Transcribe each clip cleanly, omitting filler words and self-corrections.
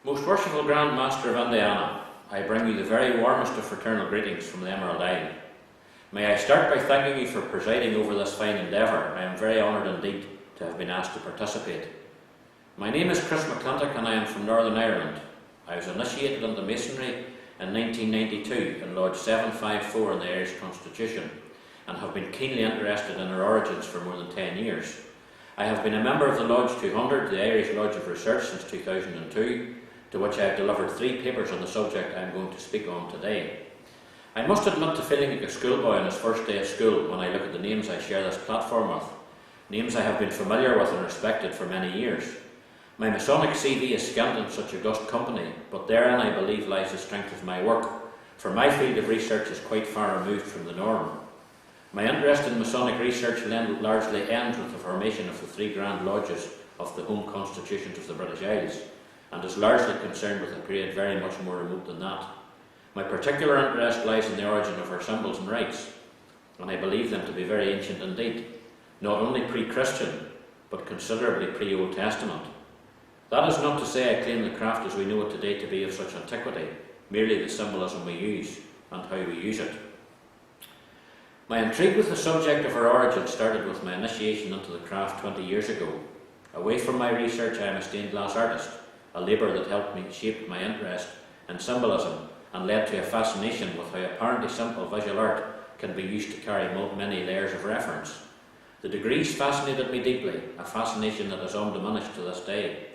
Most worshipful Grand Master of Indiana, I bring you the very warmest of fraternal greetings from the Emerald Isle. May I start by thanking you for presiding over this fine endeavour. I am very honoured indeed to have been asked to participate. My name is McClintock and I am from Northern Ireland. I was initiated into Masonry in 1992 in Lodge 754 in the Irish Constitution and have been keenly interested in our origins for more than 10 years. I have been a member of the Lodge 200, the Irish Lodge of Research, since 2002, to which I have delivered 3 papers on the subject I am going to speak on today. I must admit to feeling like a schoolboy on his first day of school when I look at the names I share this platform with, names I have been familiar with and respected for many years. My Masonic CV is scant in such august company, but therein I believe lies the strength of my work, for my field of research is quite far removed from the norm. My interest in Masonic research largely ends with the formation of the 3 Grand Lodges of the home constitutions of the British Isles, and is largely concerned with a period very much more remote than that. My particular interest lies in the origin of our symbols and rites, and I believe them to be very ancient indeed, not only pre-Christian, but considerably pre-Old Testament. That is not to say I claim the craft as we know it today to be of such antiquity, merely the symbolism we use and how we use it. My intrigue with the subject of our origin started with my initiation into the craft 20 years ago. Away from my research, I am a stained glass artist, a labour that helped me shape my interest in symbolism and led to a fascination with how apparently simple visual art can be used to carry many layers of reference. The degrees fascinated me deeply, a fascination that is undiminished to this day.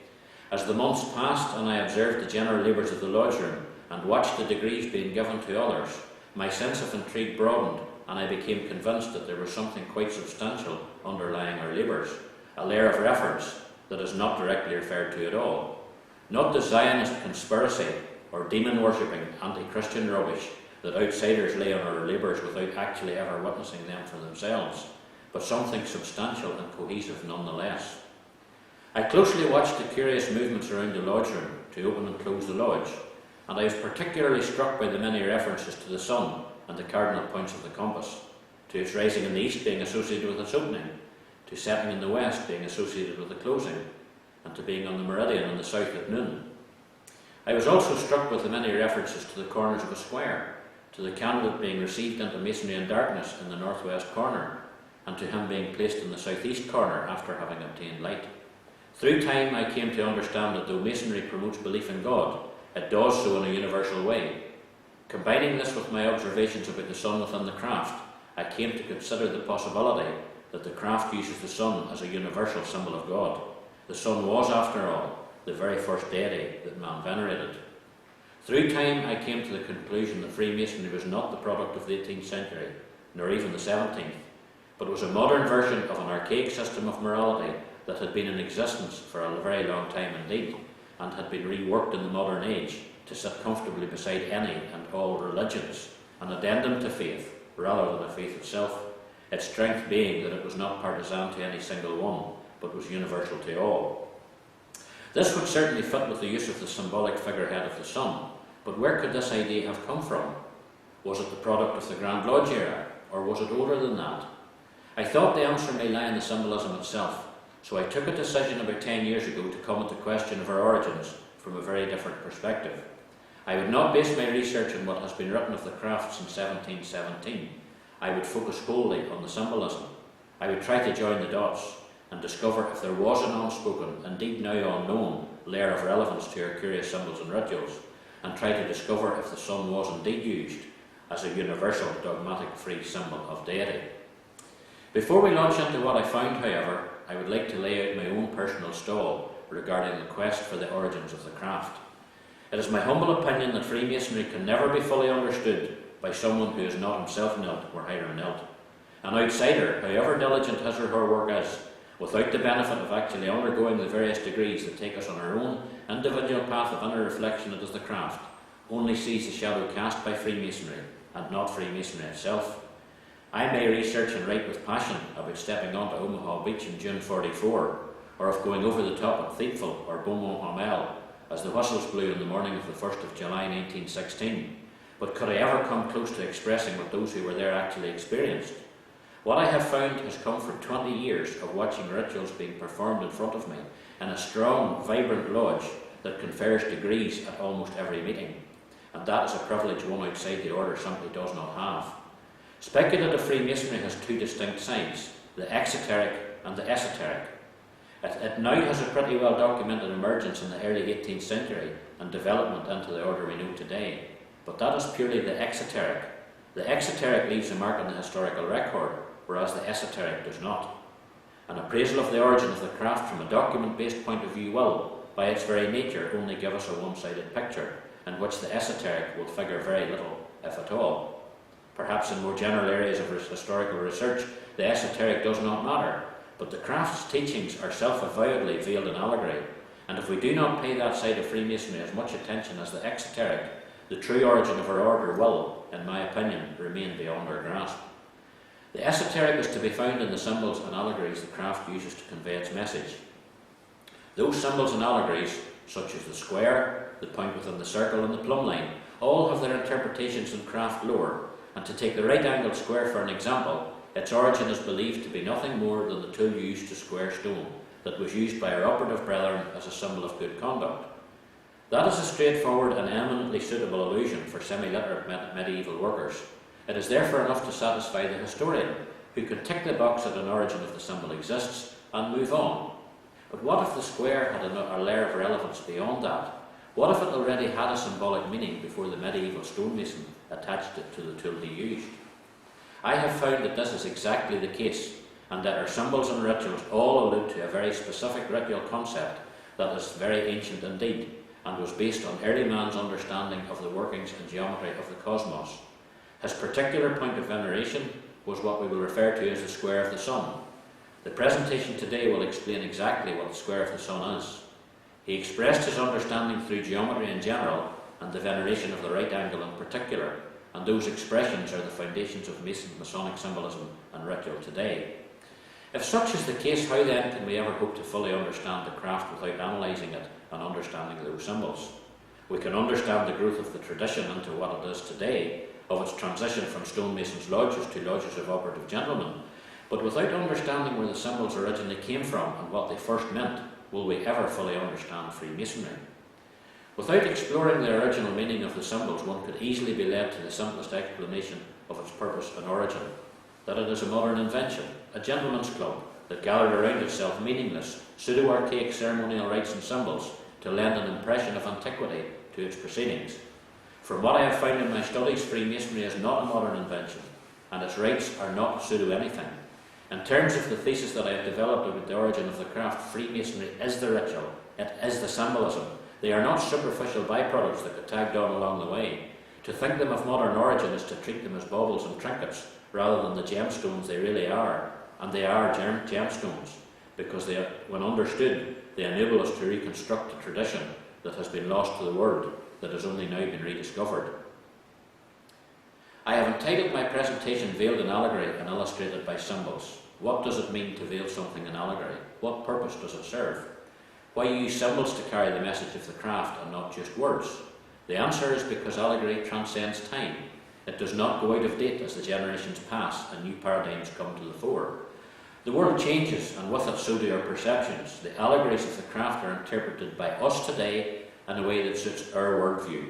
As the months passed and I observed the general labours of the lodge room and watched the degrees being given to others, my sense of intrigue broadened and I became convinced that there was something quite substantial underlying our labours, a layer of reference that is not directly referred to at all. Not the Zionist conspiracy or demon-worshipping anti-Christian rubbish that outsiders lay on our labours without actually ever witnessing them for themselves, but something substantial and cohesive nonetheless. I closely watched the curious movements around the lodge room to open and close the lodge, and I was particularly struck by the many references to the sun and the cardinal points of the compass, to its rising in the east being associated with its opening, to setting in the west being associated with the closing, and to being on the meridian in the south at noon. I was also struck with the many references to the corners of a square, to the candidate being received into masonry and darkness in the northwest corner, and to him being placed in the southeast corner after having obtained light. Through time I came to understand that though masonry promotes belief in God, it does so in a universal way. Combining this with my observations about the sun within the craft, I came to consider the possibility that the craft uses the sun as a universal symbol of God. The sun was, after all, the very first deity that man venerated. Through time I came to the conclusion that Freemasonry was not the product of the 18th century, nor even the 17th, but was a modern version of an archaic system of morality that had been in existence for a very long time indeed, and had been reworked in the modern age to sit comfortably beside any and all religions, an addendum to faith rather than a faith itself, its strength being that it was not partisan to any single one, but was universal to all. This would certainly fit with the use of the symbolic figurehead of the sun, but where could this idea have come from? Was it the product of the Grand Lodge era, or was it older than that? I thought the answer may lie in the symbolism itself, so I took a decision about 10 years ago to come at the question of our origins from a very different perspective. I would not base my research on what has been written of the craft since 1717. I would focus wholly on the symbolism. I would try to join the dots and discover if there was an unspoken, indeed now unknown, layer of relevance to our curious symbols and rituals, and try to discover if the sun was indeed used as a universal, dogmatic, free symbol of deity. Before we launch into what I found, however, I would like to lay out my own personal stall regarding the quest for the origins of the craft. It is my humble opinion that Freemasonry can never be fully understood by someone who is not himself knelt where Hiram knelt. An outsider, however diligent his or her work is, without the benefit of actually undergoing the various degrees that take us on our own individual path of inner reflection that is the craft, only sees the shadow cast by Freemasonry, and not Freemasonry itself. I may research and write with passion about stepping onto Omaha Beach in June 44, or of going over the top at Thiepval or Beaumont Hamel, as the whistles blew in the morning of the 1st of July 1916, but could I ever come close to expressing what those who were there actually experienced? What I have found has come from 20 years of watching rituals being performed in front of me in a strong, vibrant lodge that confers degrees at almost every meeting, and that is a privilege one outside the order simply does not have. Speculative Freemasonry has two distinct sides, the exoteric and the esoteric. It now has a pretty well documented emergence in the early 18th century and development into the order we know today, but that is purely the exoteric. The exoteric leaves a mark on the historical record, whereas the esoteric does not. An appraisal of the origin of the craft from a document-based point of view will, by its very nature, only give us a one-sided picture, in which the esoteric will figure very little, if at all. Perhaps in more general areas of historical research, the esoteric does not matter, but the craft's teachings are self-avowedly veiled in allegory, and if we do not pay that side of Freemasonry as much attention as the exoteric, the true origin of our order will, in my opinion, remain beyond our grasp. The esoteric is to be found in the symbols and allegories the craft uses to convey its message. Those symbols and allegories, such as the square, the point within the circle and the plumb line, all have their interpretations in craft lore, and to take the right-angled square for an example, its origin is believed to be nothing more than the tool used to square stone that was used by our operative brethren as a symbol of good conduct. That is a straightforward and eminently suitable allusion for semi-literate medieval workers. It is therefore enough to satisfy the historian, who can tick the box that an origin of the symbol exists and move on. But what if the square had a layer of relevance beyond that? What if it already had a symbolic meaning before the medieval stonemason attached it to the tool he used? I have found that this is exactly the case, and that our symbols and rituals all allude to a very specific ritual concept that is very ancient indeed, and was based on early man's understanding of the workings and geometry of the cosmos. His particular point of veneration was what we will refer to as the square of the sun. The presentation today will explain exactly what the square of the sun is. He expressed his understanding through geometry in general and the veneration of the right angle in particular, and those expressions are the foundations of Masonic symbolism and ritual today. If such is the case, how then can we ever hope to fully understand the craft without analysing it and understanding those symbols? We can understand the growth of the tradition into what it is today, of its transition from stonemasons' lodges to lodges of operative gentlemen, but without understanding where the symbols originally came from and what they first meant, will we ever fully understand Freemasonry. Without exploring the original meaning of the symbols, one could easily be led to the simplest explanation of its purpose and origin, that it is a modern invention, a gentleman's club that gathered around itself meaningless, pseudo-archaic ceremonial rites and symbols to lend an impression of antiquity to its proceedings. From what I have found in my studies, Freemasonry is not a modern invention, and its rites are not pseudo-anything. In terms of the thesis that I have developed about the origin of the craft, Freemasonry is the ritual, it is the symbolism, They are not superficial byproducts that get tagged on along the way. To think them of modern origin is to treat them as baubles and trinkets, rather than the gemstones they really are. And they are gemstones, because they, when understood, they enable us to reconstruct a tradition that has been lost to the world, that has only now been rediscovered. I have entitled my presentation Veiled in Allegory and Illustrated by Symbols. What does it mean to veil something in allegory? What purpose does it serve? Why use symbols to carry the message of the craft and not just words? The answer is because allegory transcends time. It does not go out of date as the generations pass and new paradigms come to the fore. The world changes, and with it so do our perceptions. The allegories of the craft are interpreted by us today in a way that suits our worldview.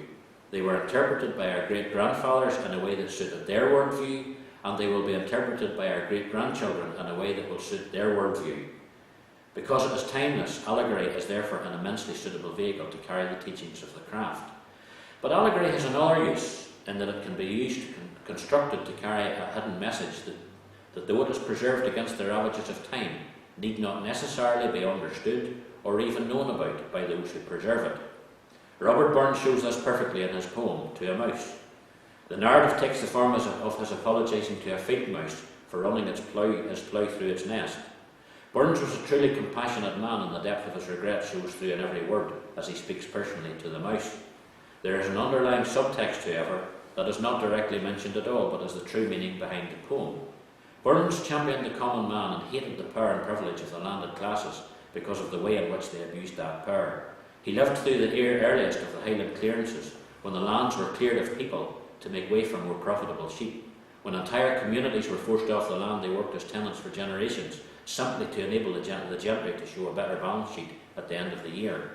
They were interpreted by our great-grandfathers in a way that suited their worldview, and they will be interpreted by our great-grandchildren in a way that will suit their worldview. Because it is timeless, allegory is therefore an immensely suitable vehicle to carry the teachings of the craft. But allegory has another use, in that it can be used, constructed to carry a hidden message that though it is preserved against the ravages of time, need not necessarily be understood or even known about by those who preserve it. Robert Burns shows this perfectly in his poem, To a Mouse. The narrative takes the form of his apologising to a field mouse for running his plough through its nest. Burns was a truly compassionate man, and the depth of his regret shows through in every word as he speaks personally to the mouse. There is an underlying subtext, however, that is not directly mentioned at all, but is the true meaning behind the poem. Burns championed the common man and hated the power and privilege of the landed classes because of the way in which they abused that power. He lived through the earliest of the Highland clearances, when the lands were cleared of people to make way for more profitable sheep. When entire communities were forced off the land they worked as tenants for generations, simply to enable the gentry to show a better balance sheet at the end of the year.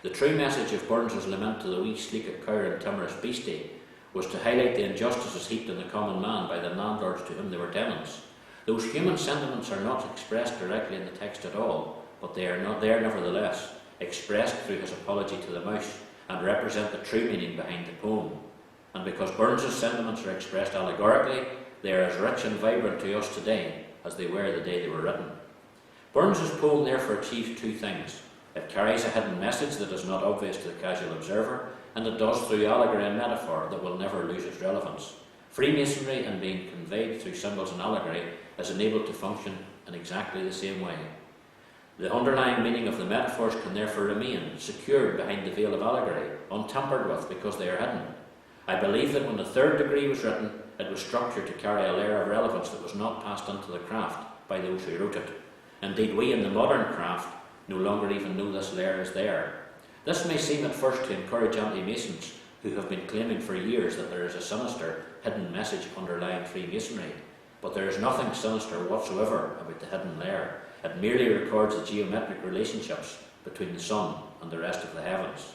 The true message of Burns's lament to the wee sleekit cow and timorous beastie was to highlight the injustices heaped on the common man by the landlords to whom they were tenants. Those human sentiments are not expressed directly in the text at all, but they are nevertheless expressed through his apology to the mouse and represent the true meaning behind the poem. And because Burns's sentiments are expressed allegorically, they are as rich and vibrant to us today as they were the day they were written. Burns's poem therefore achieves two things. It carries a hidden message that is not obvious to the casual observer, and it does through allegory and metaphor that will never lose its relevance. Freemasonry, in being conveyed through symbols and allegory, is enabled to function in exactly the same way. The underlying meaning of the metaphors can therefore remain secured behind the veil of allegory, untampered with because they are hidden. I believe that when the third degree was written, it was structured to carry a layer of relevance that was not passed into the craft by those who wrote it. Indeed, we in the modern craft no longer even know this layer is there. This may seem at first to encourage anti-Masons, who have been claiming for years that there is a sinister, hidden message underlying Freemasonry. But there is nothing sinister whatsoever about the hidden layer. It merely records the geometric relationships between the sun and the rest of the heavens.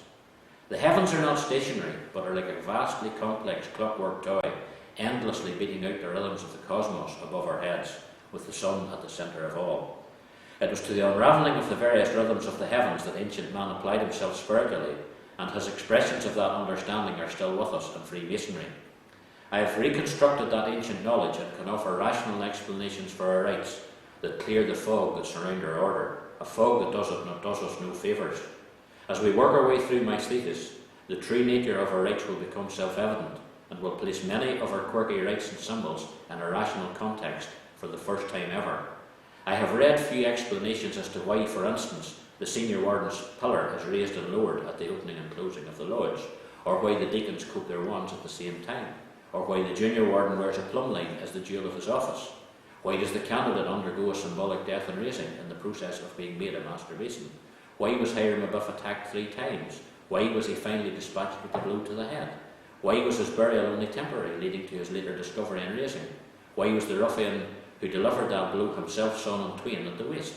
The heavens are not stationary, but are like a vastly complex clockwork toy, endlessly beating out the rhythms of the cosmos above our heads, with the sun at the centre of all. It was to the unravelling of the various rhythms of the heavens that ancient man applied himself spiritually, and his expressions of that understanding are still with us in Freemasonry. I have reconstructed that ancient knowledge and can offer rational explanations for our rites that clear the fog that surround our order, a fog that does us no favours. As we work our way through my thesis, the true nature of our rites will become self-evident, and will place many of our quirky rites and symbols in a rational context for the first time ever. I have read few explanations as to why, for instance, the senior warden's pillar is raised and lowered at the opening and closing of the lodge, or why the deacons coat their wands at the same time, or why the junior warden wears a plumb line as the jewel of his office. Why does the candidate undergo a symbolic death and raising in the process of being made a master mason? Why was Hiram Abiff attacked 3 times? Why was he finally dispatched with a blow to the head? Why was his burial only temporary, leading to his later discovery and raising? Why was the ruffian who delivered that blow himself sawn in twain at the waist?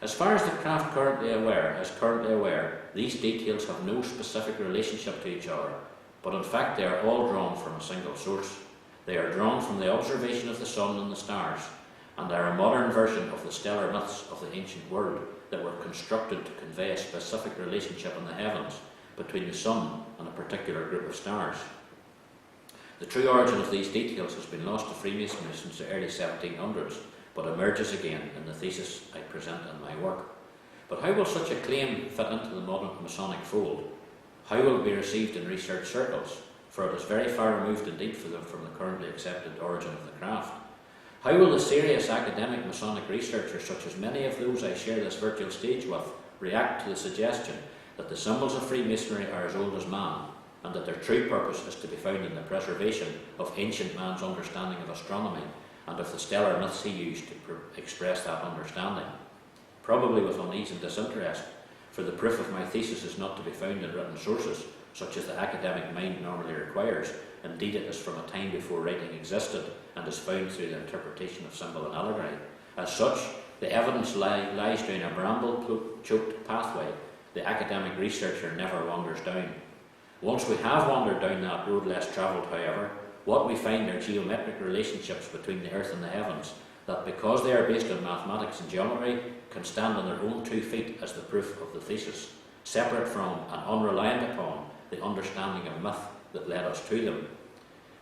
As far as the craft is currently aware, these details have no specific relationship to each other, but in fact they are all drawn from a single source. They are drawn from the observation of the sun and the stars, and are a modern version of the stellar myths of the ancient world that were constructed to convey a specific relationship in the heavens between the sun and a particular group of stars. The true origin of these details has been lost to Freemasonry since the early 1700s, but emerges again in the thesis I present in my work. But how will such a claim fit into the modern Masonic fold? How will it be received in research circles? For it is very far removed indeed for them from the currently accepted origin of the craft. How will the serious academic Masonic researchers, such as many of those I share this virtual stage with, react to the suggestion that the symbols of Freemasonry are as old as man, and that their true purpose is to be found in the preservation of ancient man's understanding of astronomy and of the stellar myths he used to express that understanding? Probably with unease and disinterest, for the proof of my thesis is not to be found in written sources, such as the academic mind normally requires. Indeed, it is from a time before writing existed, and is found through the interpretation of symbol and allegory. As such, the evidence lies down a bramble-choked pathway the academic researcher never wanders down. Once we have wandered down that road less travelled, however, what we find are geometric relationships between the earth and the heavens, that because they are based on mathematics and geometry, can stand on their own 2 feet as the proof of the thesis, separate from and unreliant upon the understanding of myth that led us to them.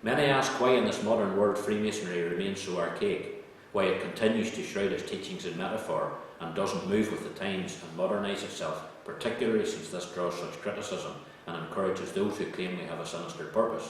Many ask why in this modern world Freemasonry remains so archaic, why it continues to shroud its teachings in metaphor and doesn't move with the times and modernise itself, particularly since this draws such criticism and encourages those who claim we have a sinister purpose.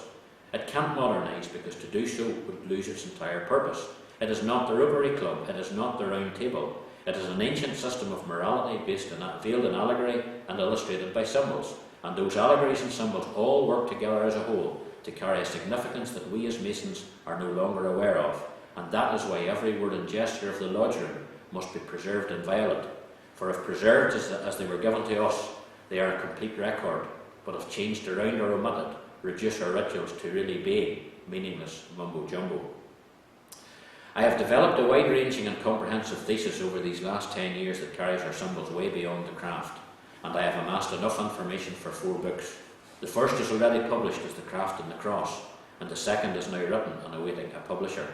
It can't modernise because to do so would lose its entire purpose. It is not the Rotary Club, it is not the Round Table. It is an ancient system of morality veiled in allegory and illustrated by symbols, and those allegories and symbols all work together as a whole to carry a significance that we as Masons are no longer aware of, and that is why every word and gesture of the lodge room must be preserved inviolate. For if preserved as they were given to us, they are a complete record, but if changed around or omitted, reduce our rituals to really be meaningless mumbo-jumbo. I have developed a wide-ranging and comprehensive thesis over these last 10 years that carries our symbols way beyond the craft, and I have amassed enough information for 4 books. The first is already published as The Craft and the Cross, and the second is now written and awaiting a publisher.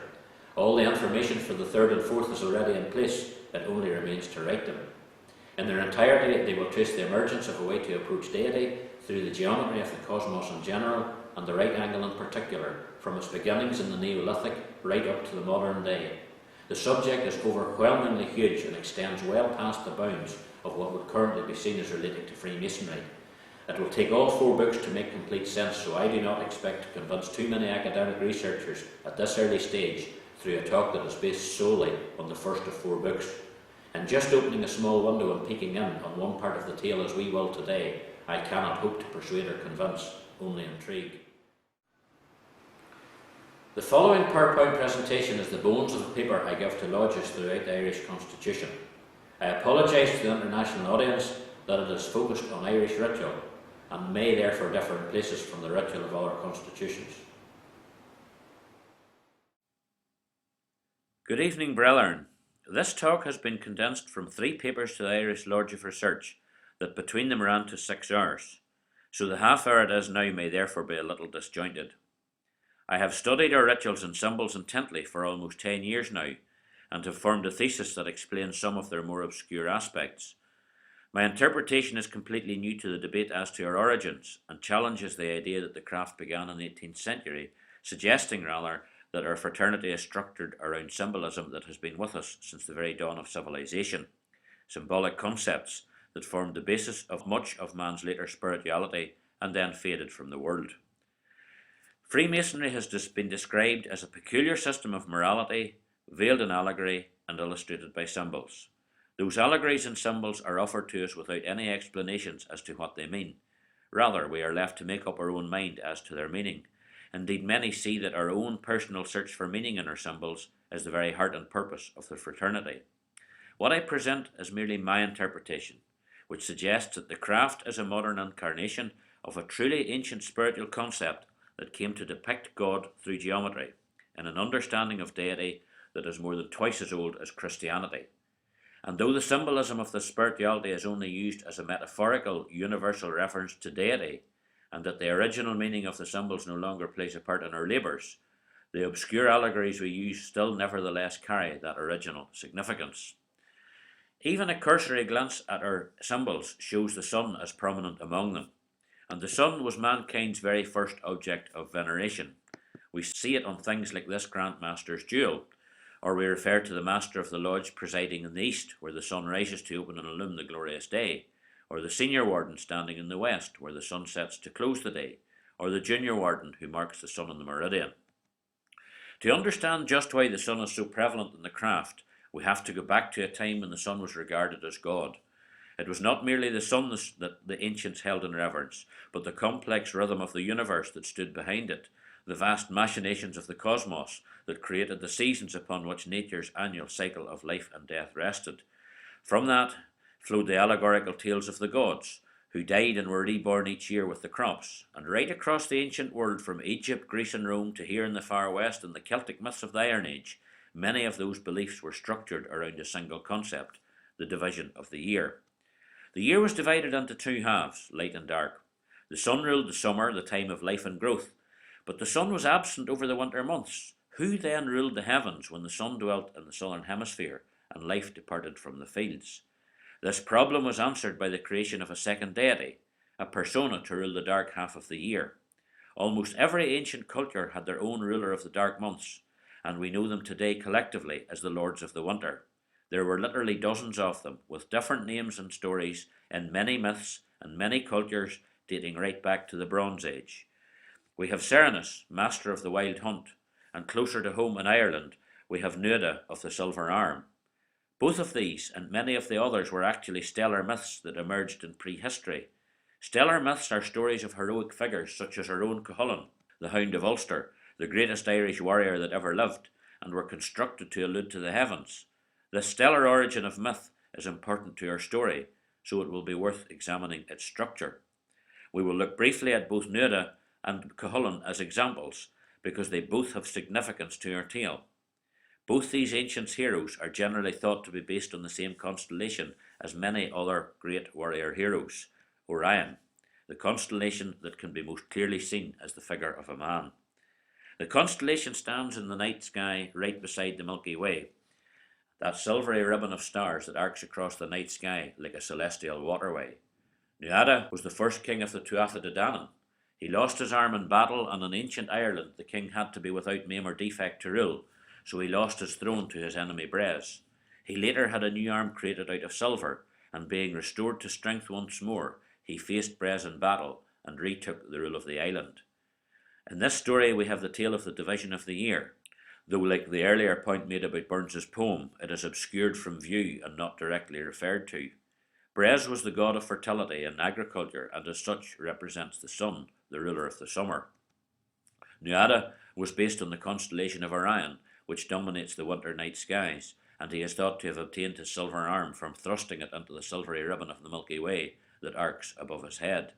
All the information for the third and fourth is already in place, it only remains to write them. In their entirety, they will trace the emergence of a way to approach deity through the geometry of the cosmos in general, and the right angle in particular, from its beginnings in the Neolithic right up to the modern day. The subject is overwhelmingly huge and extends well past the bounds of what would currently be seen as relating to Freemasonry. It will take all 4 books to make complete sense, so I do not expect to convince too many academic researchers at this early stage through a talk that is based solely on the first of 4 books. And just opening a small window and peeking in on one part of the tale as we will today, I cannot hope to persuade or convince, only intrigue. The following PowerPoint presentation is the bones of the paper I give to lodges throughout the Irish Constitution. I apologise to the international audience that it is focused on Irish ritual and may therefore differ in places from the ritual of other constitutions. Good evening, brethren. This talk has been condensed from 3 papers to the Irish Lodge of Research that between them ran to 6 hours, so the half hour it is now may therefore be a little disjointed. I have studied our rituals and symbols intently for almost 10 years now, and have formed a thesis that explains some of their more obscure aspects. My interpretation is completely new to the debate as to our origins, and challenges the idea that the craft began in the 18th century, suggesting rather that our fraternity is structured around symbolism that has been with us since the very dawn of civilization, symbolic concepts that formed the basis of much of man's later spirituality and then faded from the world. Freemasonry has been described as a peculiar system of morality, veiled in allegory and illustrated by symbols. Those allegories and symbols are offered to us without any explanations as to what they mean. Rather, we are left to make up our own mind as to their meaning. Indeed, many see that our own personal search for meaning in our symbols is the very heart and purpose of the fraternity. What I present is merely my interpretation, which suggests that the craft is a modern incarnation of a truly ancient spiritual concept that came to depict God through geometry, in an understanding of deity that is more than twice as old as Christianity. And though the symbolism of the spirituality is only used as a metaphorical, universal reference to deity, and that the original meaning of the symbols no longer plays a part in our labours, the obscure allegories we use still nevertheless carry that original significance. Even a cursory glance at our symbols shows the sun as prominent among them, and the sun was mankind's very first object of veneration. We see it on things like this Grand Master's jewel, or we refer to the Master of the Lodge presiding in the east, where the sun rises to open and illumine the glorious day, or the Senior Warden standing in the west, where the sun sets to close the day, or the Junior Warden who marks the sun in the meridian. To understand just why the sun is so prevalent in the craft, we have to go back to a time when the sun was regarded as God. It was not merely the sun that the ancients held in reverence, but the complex rhythm of the universe that stood behind it, the vast machinations of the cosmos that created the seasons upon which nature's annual cycle of life and death rested. From that flowed the allegorical tales of the gods, who died and were reborn each year with the crops. And right across the ancient world, from Egypt, Greece and Rome to here in the far west and the Celtic myths of the Iron Age, many of those beliefs were structured around a single concept, the division of the year. The year was divided into two halves, light and dark. The sun ruled the summer, the time of life and growth, but the sun was absent over the winter months. Who then ruled the heavens when the sun dwelt in the southern hemisphere and life departed from the fields? This problem was answered by the creation of a second deity, a persona to rule the dark half of the year. Almost every ancient culture had their own ruler of the dark months, and we know them today collectively as the Lords of the Winter. There were literally dozens of them, with different names and stories in many myths and many cultures dating right back to the Bronze Age. We have Cernus, master of the wild hunt, and closer to home in Ireland we have Nuada of the silver arm. Both of these and many of the others were actually stellar myths that emerged in prehistory. Stellar myths are stories of heroic figures such as our own Cuchulainn, the Hound of Ulster, the greatest Irish warrior that ever lived, and were constructed to allude to the heavens. This stellar origin of myth is important to our story, so it will be worth examining its structure. We will look briefly at both Nuada and Cuchulainn as examples, because they both have significance to our tale. Both these ancient heroes are generally thought to be based on the same constellation as many other great warrior heroes, Orion, the constellation that can be most clearly seen as the figure of a man. The constellation stands in the night sky right beside the Milky Way, that silvery ribbon of stars that arcs across the night sky like a celestial waterway. Nuada was the first king of the Tuatha De Danann. He lost his arm in battle, and in ancient Ireland the king had to be without maim or defect to rule, so he lost his throne to his enemy Bres. He later had a new arm created out of silver, and being restored to strength once more, he faced Bres in battle and retook the rule of the island. In this story we have the tale of the division of the year, though like the earlier point made about Burns's poem, it is obscured from view and not directly referred to. Bres was the god of fertility and agriculture, and as such represents the sun, the ruler of the summer. Nuada was based on the constellation of Orion, which dominates the winter night skies, and he is thought to have obtained his silver arm from thrusting it into the silvery ribbon of the Milky Way that arcs above his head.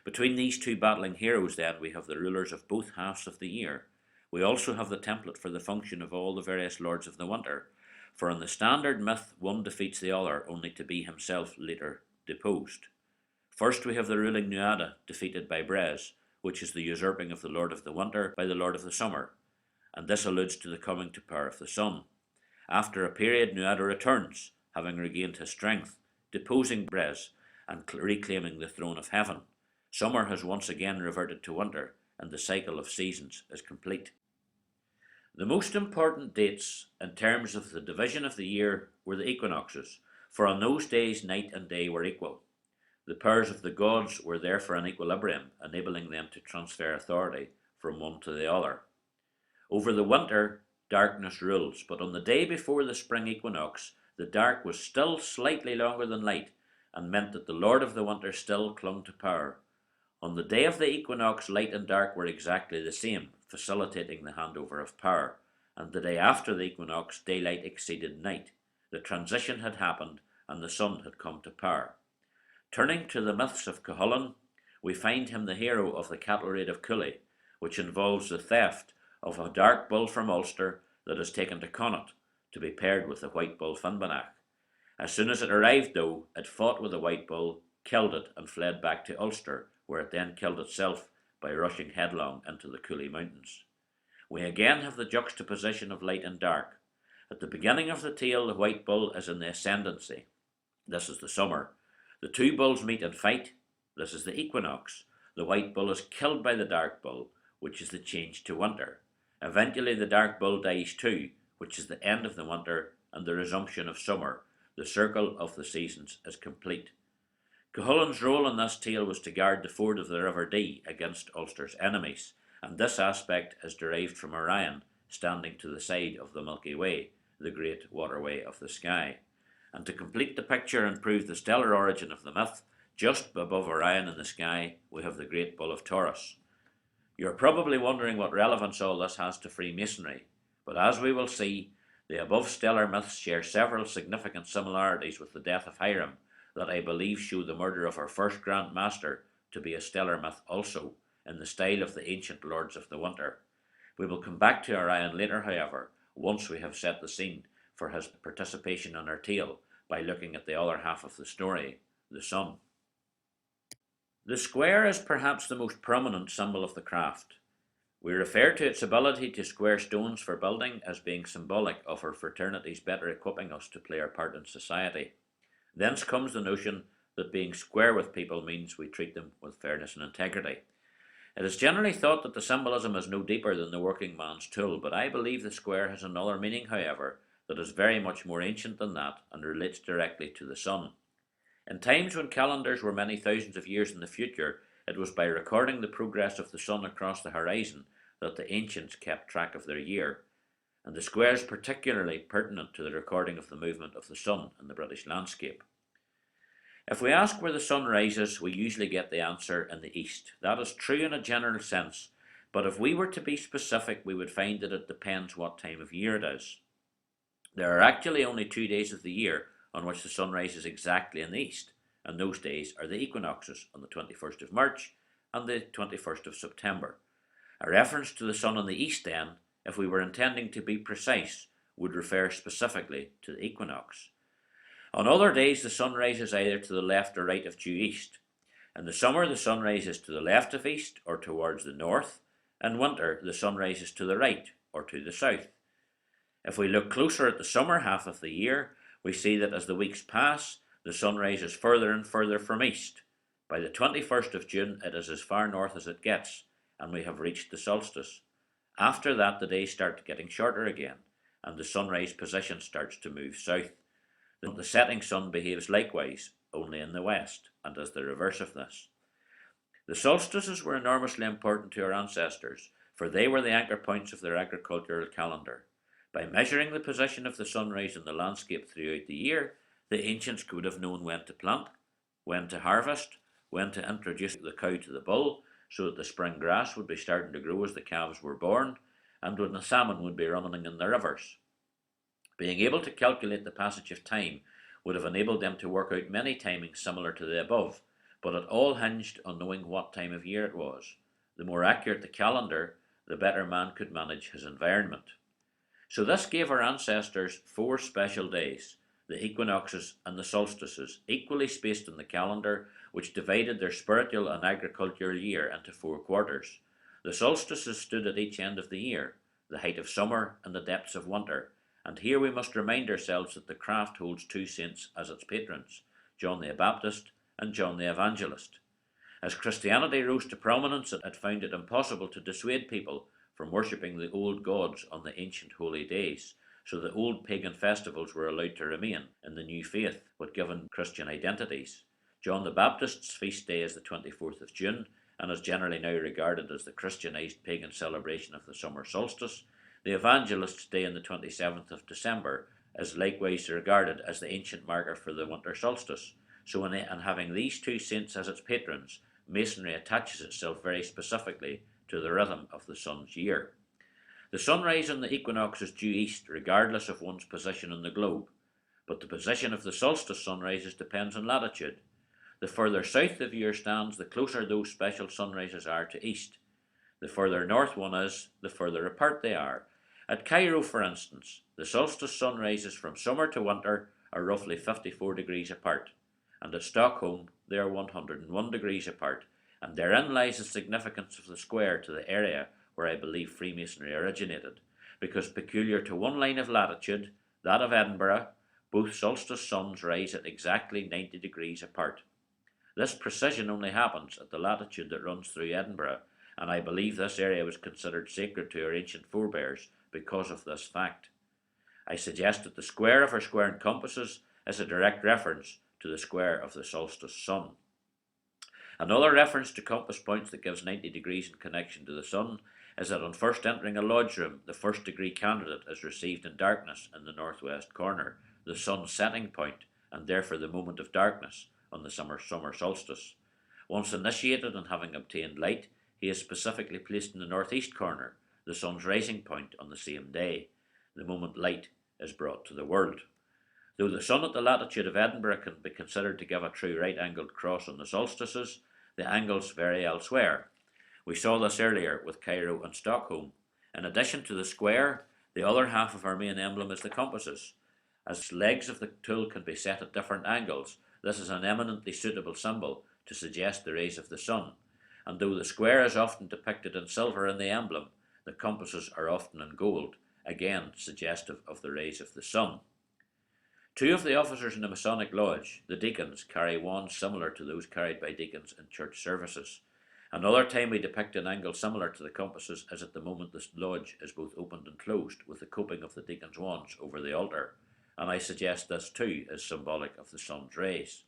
Between these two battling heroes, then, we have the rulers of both halves of the year. We also have the template for the function of all the various lords of the winter, for in the standard myth one defeats the other only to be himself later deposed. First we have the ruling Nuada defeated by Bres, which is the usurping of the Lord of the Winter by the Lord of the Summer, and this alludes to the coming to power of the sun. After a period, Nuada returns, having regained his strength, deposing Bres and reclaiming the throne of heaven. Summer has once again reverted to winter, and the cycle of seasons is complete. The most important dates in terms of the division of the year were the equinoxes, for on those days night and day were equal. The powers of the gods were therefore in equilibrium, enabling them to transfer authority from one to the other. Over the winter, darkness rules, but on the day before the spring equinox, the dark was still slightly longer than light, and meant that the Lord of the Winter still clung to power. On the day of the equinox, light and dark were exactly the same, facilitating the handover of power, and the day after the equinox, daylight exceeded night. The transition had happened, and the sun had come to power. Turning to the myths of Cuchulainn, we find him the hero of the cattle raid of Cooley, which involves the theft of a dark bull from Ulster that is taken to Connaught to be paired with the white bull Finnbennach. As soon as it arrived, though, it fought with the white bull, killed it, and fled back to Ulster, where it then killed itself by rushing headlong into the Cooley Mountains. We again have the juxtaposition of light and dark. At the beginning of the tale, the white bull is in the ascendancy. This is the summer. The two bulls meet and fight. This is the equinox. The white bull is killed by the dark bull, which is the change to winter. Eventually the dark bull dies too, which is the end of the winter and the resumption of summer. The circle of the seasons is complete. Cuchulain's role in this tale was to guard the ford of the River Dee against Ulster's enemies, and this aspect is derived from Orion standing to the side of the Milky Way, the great waterway of the sky. And to complete the picture and prove the stellar origin of the myth, just above Orion in the sky, we have the great bull of Taurus. You're probably wondering what relevance all this has to Freemasonry, but as we will see, the above stellar myths share several significant similarities with the death of Hiram that I believe show the murder of our first Grand Master to be a stellar myth also, in the style of the ancient Lords of the Winter. We will come back to Orion later, however, once we have set the scene for his participation in our tale by looking at the other half of the story, the sun. The square is perhaps the most prominent symbol of the craft. We refer to its ability to square stones for building as being symbolic of our fraternities better equipping us to play our part in society. Thence comes the notion that being square with people means we treat them with fairness and integrity. It is generally thought that the symbolism is no deeper than the working man's tool, but I believe the square has another meaning, however, that is very much more ancient than that and relates directly to the sun. In times when calendars were many thousands of years in the future, it was by recording the progress of the sun across the horizon that the ancients kept track of their year, and the square is particularly pertinent to the recording of the movement of the sun in the British landscape. If we ask where the sun rises, we usually get the answer in the east. That is true in a general sense, but if we were to be specific, we would find that it depends what time of year it is. There are actually only 2 days of the year on which the sun rises exactly in the east, and those days are the equinoxes on the 21st of March and the 21st of September. A reference to the sun in the east, then, if we were intending to be precise, would refer specifically to the equinox. On other days, the sun rises either to the left or right of due east. In the summer, the sun rises to the left of east or towards the north. In winter, the sun rises to the right or to the south. If we look closer at the summer half of the year, we see that as the weeks pass, the sun rises further and further from east. By the 21st of June, it is as far north as it gets, and we have reached the solstice. After that, the days start getting shorter again, and the sunrise position starts to move south. The setting sun behaves likewise, only in the west, and is the reverse of this. The solstices were enormously important to our ancestors, for they were the anchor points of their agricultural calendar. By measuring the position of the sunrise in the landscape throughout the year, the ancients could have known when to plant, when to harvest, when to introduce the cow to the bull, so that the spring grass would be starting to grow as the calves were born, and when the salmon would be running in the rivers. Being able to calculate the passage of time would have enabled them to work out many timings similar to the above, but it all hinged on knowing what time of year it was. The more accurate the calendar, the better man could manage his environment. So this gave our ancestors 4 special days, the equinoxes and the solstices, equally spaced in the calendar, which divided their spiritual and agricultural year into 4 quarters. The solstices stood at each end of the year, the height of summer and the depths of winter, and here we must remind ourselves that the craft holds 2 saints as its patrons, John the Baptist and John the Evangelist. As Christianity rose to prominence, it found it impossible to dissuade people from worshipping the old gods on the ancient holy days, so the old pagan festivals were allowed to remain in the new faith, but given Christian identities. John the Baptist's feast day is the 24th of June, and is generally now regarded as the Christianized pagan celebration of the summer solstice. The Evangelist's day on the 27th of December is likewise regarded as the ancient marker for the winter solstice. So in having these 2 saints as its patrons, Masonry attaches itself very specifically to the rhythm of the sun's year. The sunrise on the equinox is due east regardless of one's position on the globe, but the position of the solstice sunrises depends on latitude. The further south the viewer stands, the closer those special sunrises are to east. The further north one is, the further apart they are. At Cairo, for instance, the solstice sunrises from summer to winter are roughly 54 degrees apart, and at Stockholm they are 101 degrees apart, and therein lies the significance of the square to the area where I believe Freemasonry originated, because peculiar to one line of latitude, that of Edinburgh, both solstice suns rise at exactly 90 degrees apart. This precision only happens at the latitude that runs through Edinburgh, and I believe this area was considered sacred to our ancient forebears because of this fact. I suggest that the square of our square and compasses is a direct reference to the square of the solstice sun. Another reference to compass points that gives 90 degrees in connection to the sun is that on first entering a lodge room, the first degree candidate is received in darkness in the northwest corner, the sun's setting point, and therefore the moment of darkness on the summer solstice. Once initiated and having obtained light, he is specifically placed in the northeast corner, the sun's rising point on the same day, the moment light is brought to the world. Though the sun at the latitude of Edinburgh can be considered to give a true right-angled cross on the solstices, the angles vary elsewhere. We saw this earlier with Cairo and Stockholm. In addition to the square, the other half of our main emblem is the compasses. As legs of the tool can be set at different angles, this is an eminently suitable symbol to suggest the rays of the sun. And though the square is often depicted in silver in the emblem, the compasses are often in gold, again suggestive of the rays of the sun. Two of the officers in the Masonic Lodge, the deacons, carry wands similar to those carried by deacons in church services. Another time we depict an angle similar to the compasses is at the moment the lodge is both opened and closed, with the coping of the deacons' wands over the altar, and I suggest this too is symbolic of the sun's rays.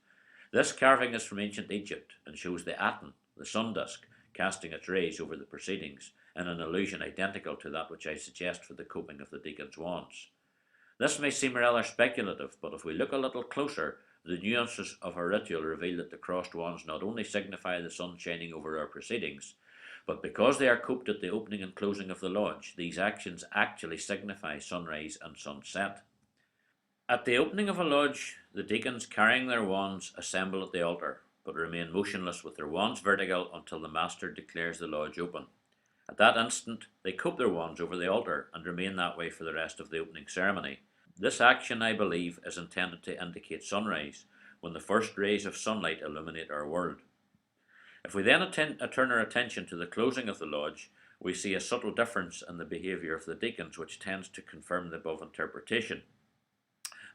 This carving is from ancient Egypt and shows the aton, the sun disk, casting its rays over the proceedings, in an illusion identical to that which I suggest for the coping of the deacons' wands. This may seem rather speculative, but if we look a little closer, the nuances of our ritual reveal that the crossed wands not only signify the sun shining over our proceedings, but because they are coped at the opening and closing of the lodge, these actions actually signify sunrise and sunset. At the opening of a lodge, the deacons carrying their wands assemble at the altar, but remain motionless with their wands vertical until the master declares the lodge open. At that instant, they cope their wands over the altar and remain that way for the rest of the opening ceremony. This action, I believe, is intended to indicate sunrise, when the first rays of sunlight illuminate our world. If we then turn our attention to the closing of the lodge, we see a subtle difference in the behaviour of the deacons, which tends to confirm the above interpretation.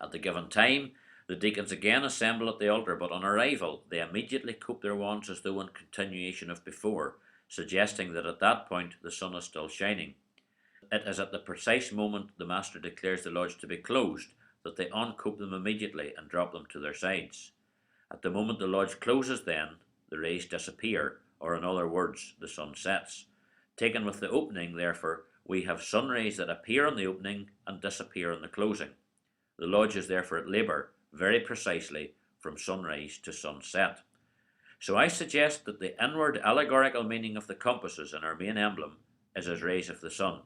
At the given time, the deacons again assemble at the altar, but on arrival, they immediately cope their wands as though in continuation of before, suggesting that at that point the sun is still shining. It is at the precise moment the master declares the lodge to be closed that they uncope them immediately and drop them to their sides. At the moment the lodge closes then, the rays disappear, or in other words, the sun sets. Taken with the opening, therefore, we have sun rays that appear on the opening and disappear on the closing. The lodge is therefore at labour, very precisely, from sunrise to sunset. So I suggest that the inward allegorical meaning of the compasses in our main emblem is as rays of the sun.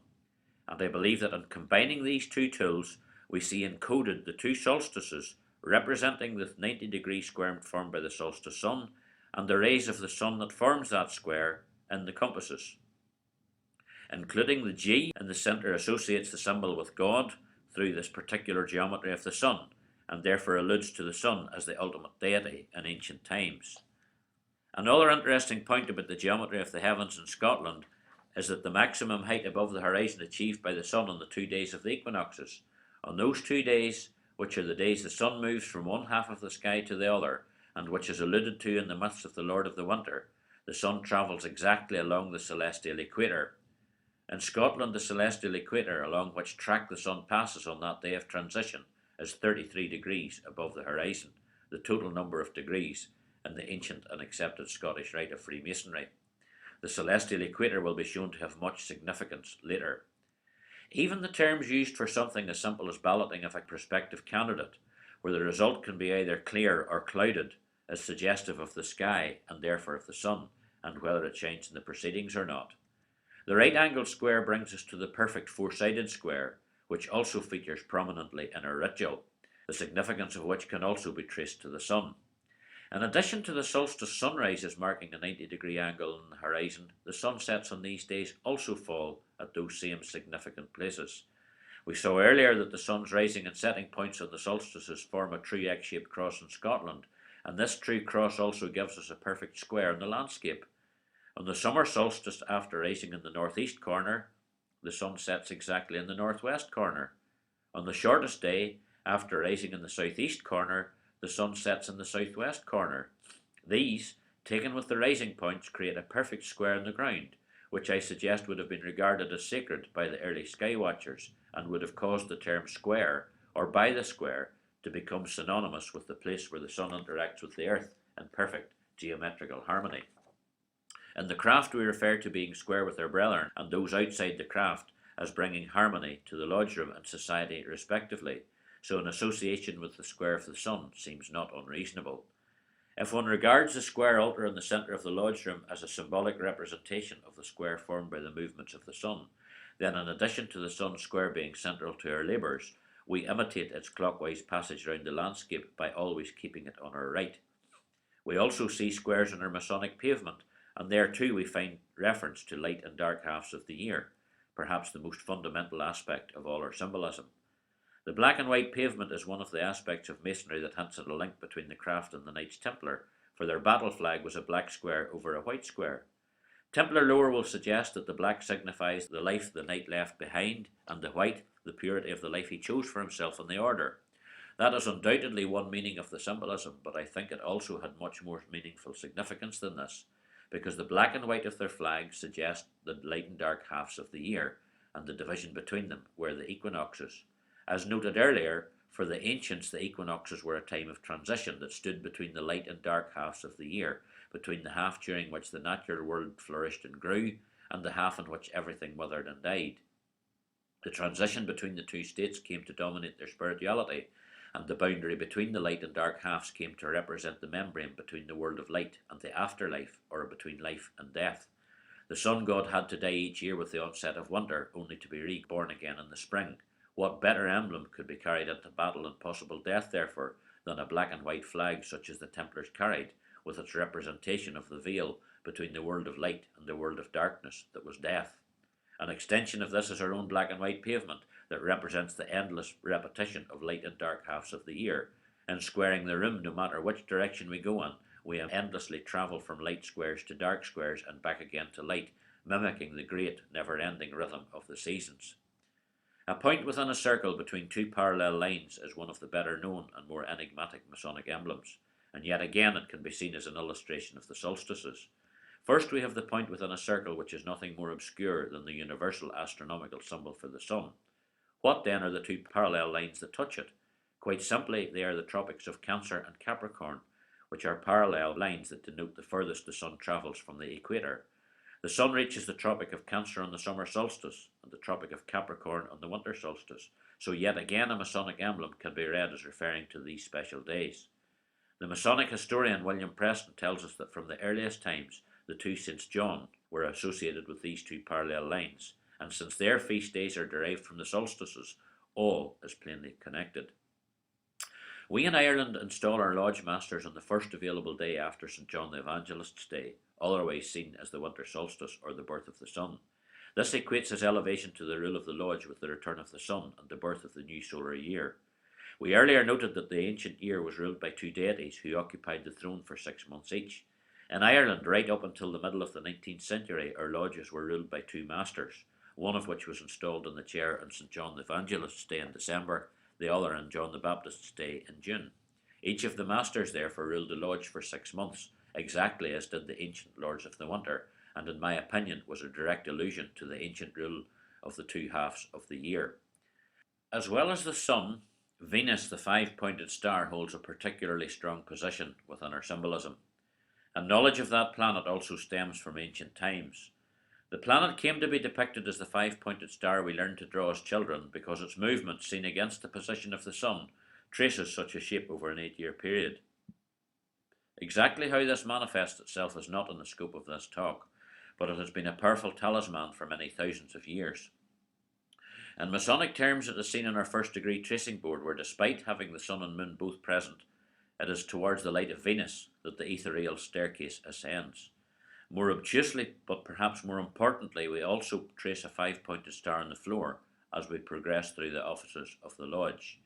And I believe that in combining these two tools, we see encoded the two solstices representing the 90-degree square formed by the solstice sun and the rays of the sun that forms that square in the compasses. Including the G in the centre associates the symbol with God through this particular geometry of the sun, and therefore alludes to the sun as the ultimate deity in ancient times. Another interesting point about the geometry of the heavens in Scotland is that the maximum height above the horizon achieved by the sun on the 2 days of the equinoxes. On those 2 days, which are the days the sun moves from one half of the sky to the other, and which is alluded to in the myths of the Lord of the Winter, the sun travels exactly along the celestial equator. In Scotland, the celestial equator along which track the sun passes on that day of transition is 33 degrees above the horizon, the total number of degrees in the ancient and accepted Scottish rite of Freemasonry. The celestial equator will be shown to have much significance later. Even the terms used for something as simple as balloting of a prospective candidate, where the result can be either clear or clouded, is suggestive of the sky and therefore of the sun, and whether it shines in the proceedings or not. The right-angled square brings us to the perfect four-sided square, which also features prominently in our ritual, the significance of which can also be traced to the sun. In addition to the solstice sunrises marking a 90-degree angle on the horizon, the sunsets on these days also fall at those same significant places. We saw earlier that the sun's rising and setting points on the solstices form a true X-shaped cross in Scotland, and this true cross also gives us a perfect square in the landscape. On the summer solstice, after rising in the northeast corner, the sun sets exactly in the northwest corner. On the shortest day, after rising in the southeast corner, the sun sets in the southwest corner. These, taken with the rising points, create a perfect square in the ground, which I suggest would have been regarded as sacred by the early sky watchers and would have caused the term square, or by the square, to become synonymous with the place where the sun interacts with the earth in perfect geometrical harmony. In the craft we refer to being square with our brethren and those outside the craft as bringing harmony to the lodge room and society respectively, so an association with the square of the sun seems not unreasonable. If one regards the square altar in the centre of the lodge room as a symbolic representation of the square formed by the movements of the sun, then in addition to the sun's square being central to our labours, we imitate its clockwise passage round the landscape by always keeping it on our right. We also see squares in our Masonic pavement, and there too we find reference to light and dark halves of the year, perhaps the most fundamental aspect of all our symbolism. The black and white pavement is one of the aspects of Masonry that hints at a link between the craft and the Knights Templar, for their battle flag was a black square over a white square. Templar lore will suggest that the black signifies the life the knight left behind, and the white, the purity of the life he chose for himself in the order. That is undoubtedly one meaning of the symbolism, but I think it also had much more meaningful significance than this, because the black and white of their flag suggest the light and dark halves of the year, and the division between them were the equinoxes. As noted earlier, for the ancients the equinoxes were a time of transition that stood between the light and dark halves of the year, between the half during which the natural world flourished and grew, and the half in which everything withered and died. The transition between the two states came to dominate their spirituality, and the boundary between the light and dark halves came to represent the membrane between the world of light and the afterlife, or between life and death. The sun god had to die each year with the onset of winter, only to be reborn again in the spring. What better emblem could be carried into battle and possible death, therefore, than a black and white flag such as the Templars carried, with its representation of the veil between the world of light and the world of darkness that was death? An extension of this is our own black and white pavement that represents the endless repetition of light and dark halves of the year. In squaring the room, no matter which direction we go in, we endlessly travel from light squares to dark squares and back again to light, mimicking the great, never-ending rhythm of the seasons. A point within a circle between two parallel lines is one of the better known and more enigmatic Masonic emblems, and yet again it can be seen as an illustration of the solstices. First we have the point within a circle, which is nothing more obscure than the universal astronomical symbol for the sun. What then are the two parallel lines that touch it? Quite simply, they are the tropics of Cancer and Capricorn, which are parallel lines that denote the furthest the sun travels from the equator. The sun reaches the Tropic of Cancer on the summer solstice and the Tropic of Capricorn on the winter solstice, so yet again a Masonic emblem can be read as referring to these special days. The Masonic historian William Preston tells us that from the earliest times the two Saints John were associated with these two parallel lines, and since their feast days are derived from the solstices, all is plainly connected. We in Ireland install our lodge masters on the first available day after St. John the Evangelist's Day, otherwise seen as the winter solstice or the birth of the sun. This equates his elevation to the rule of the lodge with the return of the sun and the birth of the new solar year. We earlier noted that the ancient year was ruled by two deities who occupied the throne for 6 months each. In Ireland, right up until the middle of the 19th century, our lodges were ruled by two masters, one of which was installed in the chair on St. John the Evangelist's Day in December, the other on John the Baptist's Day in June. Each of the masters therefore ruled the lodge for 6 months, exactly as did the ancient lords of the winter, and in my opinion was a direct allusion to the ancient rule of the two halves of the year. As well as the sun, Venus, the five-pointed star, holds a particularly strong position within our symbolism, and knowledge of that planet also stems from ancient times. The planet came to be depicted as the five-pointed star we learned to draw as children because its movement, seen against the position of the sun, traces such a shape over an 8-year period. Exactly how this manifests itself is not in the scope of this talk, but it has been a powerful talisman for many thousands of years. In Masonic terms, it is seen on our first-degree tracing board, where despite having the sun and moon both present, it is towards the light of Venus that the ethereal staircase ascends. More obtusely, but perhaps more importantly, we also trace a five-pointed star on the floor as we progress through the offices of the lodge.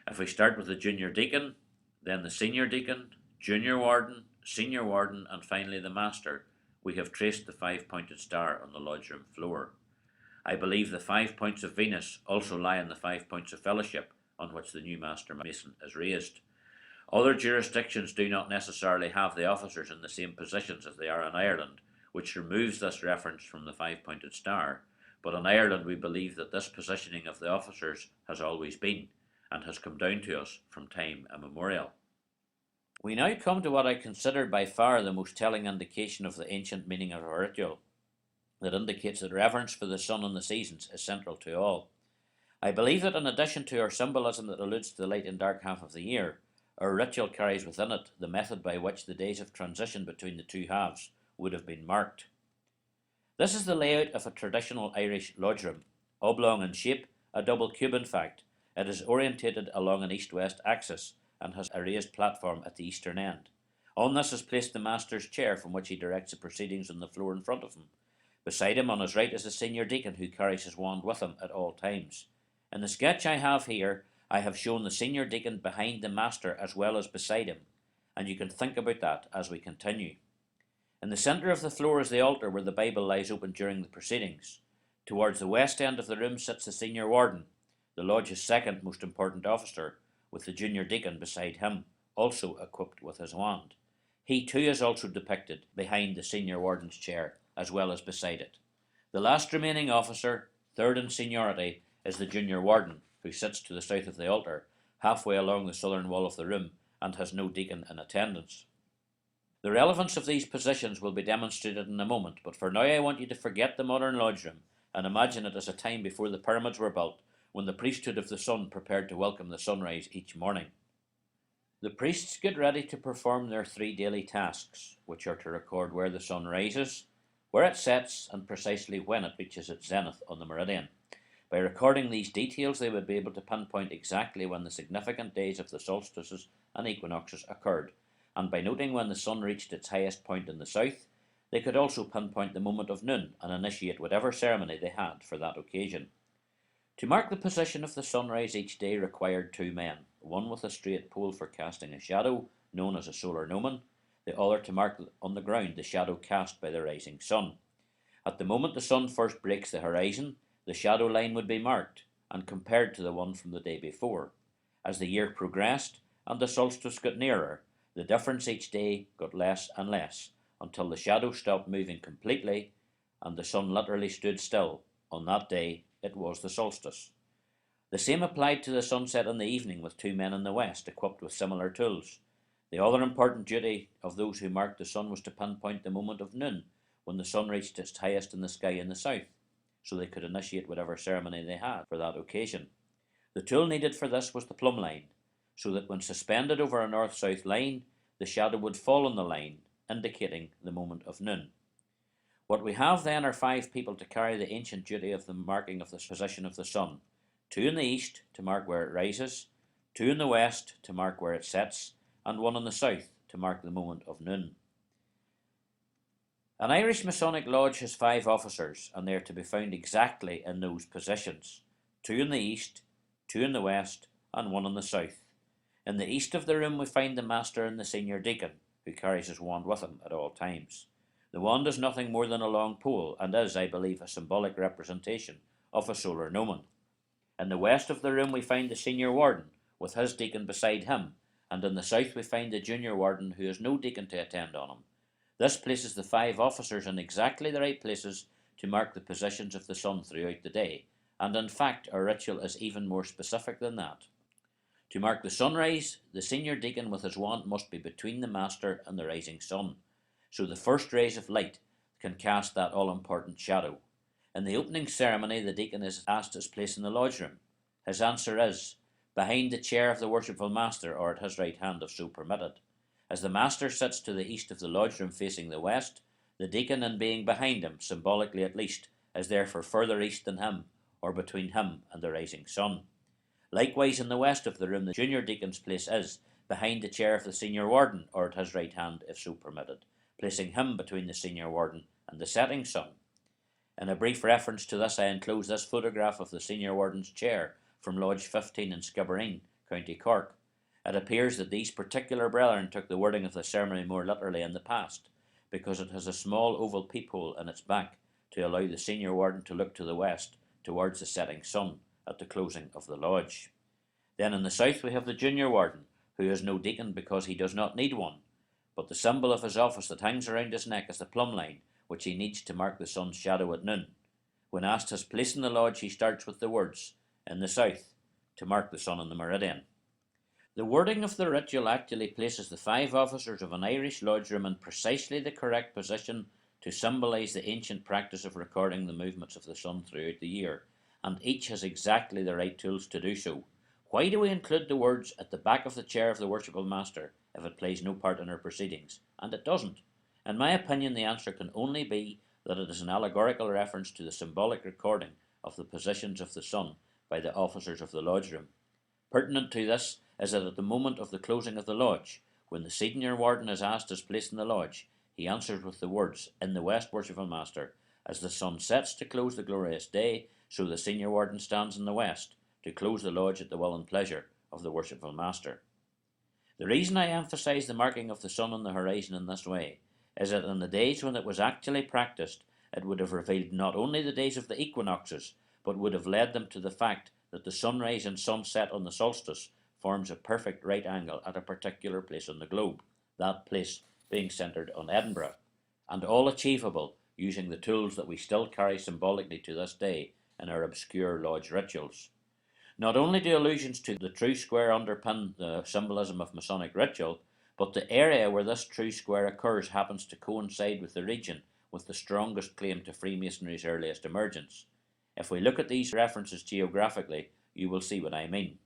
If we start with the junior deacon, then the senior deacon, junior warden, senior warden, and finally the master, we have traced the five-pointed star on the lodge room floor. I believe the 5 points of Venus also lie in the 5 points of fellowship on which the new master mason is raised. Other jurisdictions do not necessarily have the officers in the same positions as they are in Ireland, which removes this reference from the five-pointed star, but in Ireland we believe that this positioning of the officers has always been, and has come down to us from time immemorial. We now come to what I consider by far the most telling indication of the ancient meaning of our ritual, that indicates that reverence for the sun and the seasons is central to all. I believe that in addition to our symbolism that alludes to the light and dark half of the year, our ritual carries within it the method by which the days of transition between the two halves would have been marked. This is the layout of a traditional Irish lodge room, oblong in shape, a double cube in fact. It is orientated along an east-west axis and has a raised platform at the eastern end. On this is placed the master's chair from which he directs the proceedings on the floor in front of him. Beside him on his right is the senior deacon who carries his wand with him at all times. In the sketch I have here, I have shown the senior deacon behind the master as well as beside him, and you can think about that as we continue. In the centre of the floor is the altar where the Bible lies open during the proceedings. Towards the west end of the room sits the senior warden, the lodge's second most important officer, with the junior deacon beside him, also equipped with his wand. He too is also depicted behind the senior warden's chair, as well as beside it. The last remaining officer, third in seniority, is the junior warden, who sits to the south of the altar, halfway along the southern wall of the room, and has no deacon in attendance. The relevance of these positions will be demonstrated in a moment, but for now I want you to forget the modern lodge room and imagine it as a time before the pyramids were built, when the priesthood of the sun prepared to welcome the sunrise each morning. The priests get ready to perform their three daily tasks, which are to record where the sun rises, where it sets, and precisely when it reaches its zenith on the meridian. By recording these details, they would be able to pinpoint exactly when the significant days of the solstices and equinoxes occurred, and by noting when the sun reached its highest point in the south, they could also pinpoint the moment of noon and initiate whatever ceremony they had for that occasion. To mark the position of the sunrise each day required two men, one with a straight pole for casting a shadow, known as a solar gnomon, the other to mark on the ground the shadow cast by the rising sun. At the moment the sun first breaks the horizon, the shadow line would be marked and compared to the one from the day before. As the year progressed and the solstice got nearer, the difference each day got less and less, until the shadow stopped moving completely and the sun literally stood still. On that day it was the solstice. The same applied to the sunset in the evening, with two men in the west equipped with similar tools. The other important duty of those who marked the sun was to pinpoint the moment of noon, when the sun reached its highest in the sky in the south, so they could initiate whatever ceremony they had for that occasion. The tool needed for this was the plumb line, so that when suspended over a north-south line, the shadow would fall on the line, indicating the moment of noon. What we have then are 5 people to carry the ancient duty of the marking of the position of the sun. 2 in the east to mark where it rises, 2 in the west to mark where it sets, and 1 in the south to mark the moment of noon. An Irish Masonic lodge has 5 officers, and they are to be found exactly in those positions. 2 in the east, 2 in the west, and 1 in the south. In the east of the room we find the master and the senior deacon, who carries his wand with him at all times. The wand is nothing more than a long pole, and is, I believe, a symbolic representation of a solar gnomon. In the west of the room we find the senior warden, with his deacon beside him, and in the south we find the junior warden, who has no deacon to attend on him. This places the 5 officers in exactly the right places to mark the positions of the sun throughout the day, and in fact our ritual is even more specific than that. To mark the sunrise, the senior deacon with his wand must be between the master and the rising sun, so the first rays of light can cast that all-important shadow. In the opening ceremony, the deacon is asked his place in the lodge room. His answer is, behind the chair of the worshipful master, or at his right hand if so permitted. As the master sits to the east of the lodge room facing the west, the deacon, in being behind him, symbolically at least, is therefore further east than him, or between him and the rising sun. Likewise, in the west of the room, the junior deacon's place is behind the chair of the senior warden, or at his right hand if so permitted, placing him between the senior warden and the setting sun. In a brief reference to this, I enclose this photograph of the senior warden's chair from Lodge 15 in Skibbereen, County Cork. It appears that these particular brethren took the wording of the ceremony more literally in the past, because it has a small oval peephole in its back to allow the senior warden to look to the west towards the setting sun at the closing of the lodge. Then in the south we have the junior warden, who has no deacon because he does not need one, but the symbol of his office that hangs around his neck is the plumb line, which he needs to mark the sun's shadow at noon. When asked his place in the lodge, he starts with the words, "in the south," to mark the sun in the meridian. The wording of the ritual actually places the 5 officers of an Irish lodge room in precisely the correct position to symbolise the ancient practice of recording the movements of the sun throughout the year, and each has exactly the right tools to do so. Why do we include the words "at the back of the chair of the worshipful master" if it plays no part in our proceedings? And it doesn't. In my opinion, the answer can only be that it is an allegorical reference to the symbolic recording of the positions of the sun by the officers of the lodge room. Pertinent to this is that at the moment of the closing of the lodge, when the senior warden is asked his place in the lodge, he answers with the words, "in the west, worshipful master." As the sun sets to close the glorious day, so the senior warden stands in the west to close the lodge at the will and pleasure of the worshipful master. The reason I emphasise the marking of the sun on the horizon in this way is that in the days when it was actually practised, it would have revealed not only the days of the equinoxes, but would have led them to the fact that the sunrise and sunset on the solstice forms a perfect right angle at a particular place on the globe, that place being centred on Edinburgh, and all achievable using the tools that we still carry symbolically to this day in our obscure lodge rituals. Not only do allusions to the true square underpin the symbolism of Masonic ritual, but the area where this true square occurs happens to coincide with the region with the strongest claim to Freemasonry's earliest emergence. If we look at these references geographically, you will see what I mean.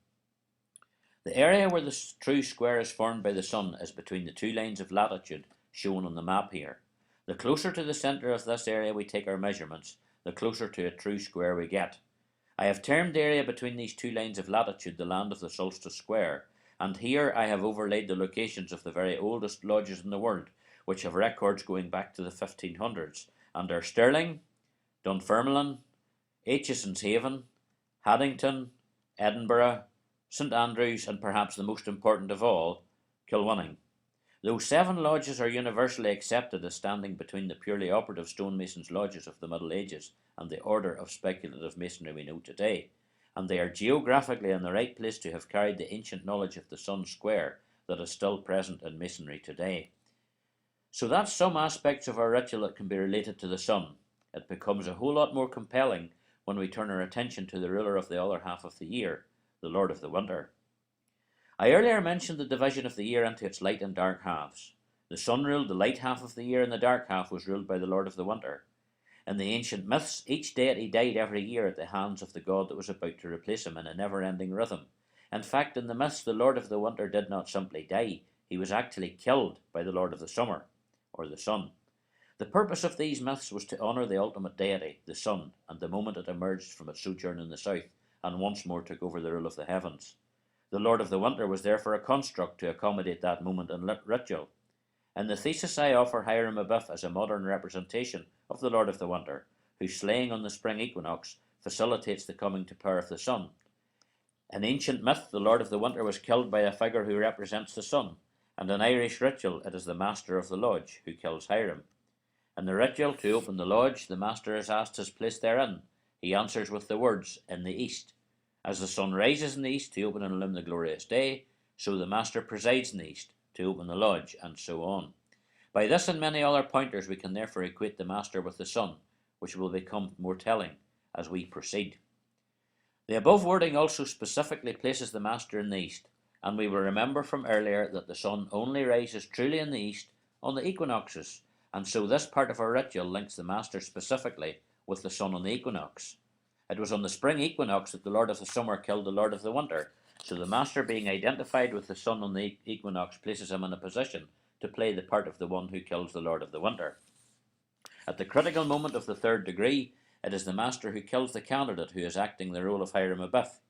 The area where the true square is formed by the sun is between the 2 lines of latitude shown on the map here. The closer to the centre of this area we take our measurements, the closer to a true square we get. I have termed the area between these 2 lines of latitude the land of the Solstice Square, and here I have overlaid the locations of the very oldest lodges in the world, which have records going back to the 1500s, and are Stirling, Dunfermline, Aitchison's Haven, Haddington, Edinburgh, St Andrews, and perhaps the most important of all, Kilwinning. Though 7 lodges are universally accepted as standing between the purely operative stonemasons' lodges of the Middle Ages and the order of speculative masonry we know today, and they are geographically in the right place to have carried the ancient knowledge of the sun square that is still present in masonry today. So that's some aspects of our ritual that can be related to the sun. It becomes a whole lot more compelling when we turn our attention to the ruler of the other half of the year, the Lord of the Winter. I earlier mentioned the division of the year into its light and dark halves. The sun ruled the light half of the year, and the dark half was ruled by the Lord of the Winter. In the ancient myths, each deity died every year at the hands of the god that was about to replace him in a never-ending rhythm. In fact, in the myths, the Lord of the Winter did not simply die, he was actually killed by the Lord of the Summer, or the sun. The purpose of these myths was to honour the ultimate deity, the sun, and the moment it emerged from its sojourn in the south, and once more took over the rule of the heavens. The Lord of the Winter was therefore a construct to accommodate that moment in ritual. In the thesis I offer Hiram Abiff as a modern representation of the Lord of the Winter, whose slaying on the spring equinox facilitates the coming to power of the sun. In ancient myth, the Lord of the Winter was killed by a figure who represents the sun, and in Irish ritual it is the master of the lodge who kills Hiram. In the ritual to open the lodge, the master is asked his place therein. He answers with the words, "in the east." As the sun rises in the east to open and illumine the glorious day, so the master presides in the east to open the lodge, and so on. By this and many other pointers we can therefore equate the master with the sun, which will become more telling as we proceed. The above wording also specifically places the master in the east, and we will remember from earlier that the sun only rises truly in the east on the equinoxes, and so this part of our ritual links the master specifically with the sun on the equinox. It was on the spring equinox that the Lord of the Summer killed the Lord of the Winter, so the master being identified with the sun on the equinox places him in a position to play the part of the one who kills the Lord of the Winter. At the critical moment of the 3rd degree, it is the master who kills the candidate who is acting the role of Hiram Abiff.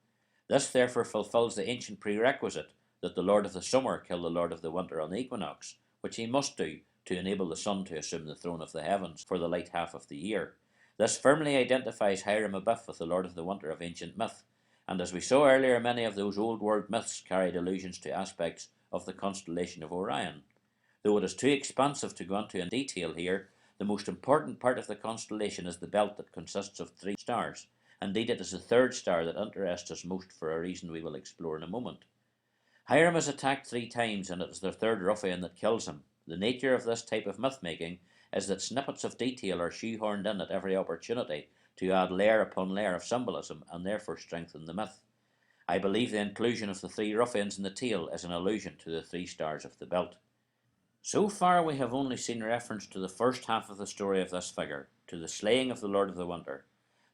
This therefore fulfills the ancient prerequisite that the Lord of the Summer kill the Lord of the Winter on the equinox, which he must do to enable the sun to assume the throne of the heavens for the light half of the year. This firmly identifies Hiram Abiff with the Lord of the Winter of ancient myth, and as we saw earlier, many of those old world myths carried allusions to aspects of the constellation of Orion. Though it is too expansive to go into in detail here, the most important part of the constellation is the belt that consists of 3 stars. Indeed, it is the 3rd star that interests us most for a reason we will explore in a moment. Hiram is attacked 3 times, and it is the 3rd ruffian that kills him. The nature of this type of myth-making is that snippets of detail are shoehorned in at every opportunity to add layer upon layer of symbolism and therefore strengthen the myth. I believe the inclusion of the three rough ends in the tail is an allusion to the three stars of the belt. So far we have only seen reference to the first half of the story of this figure, to the slaying of the Lord of the Winter.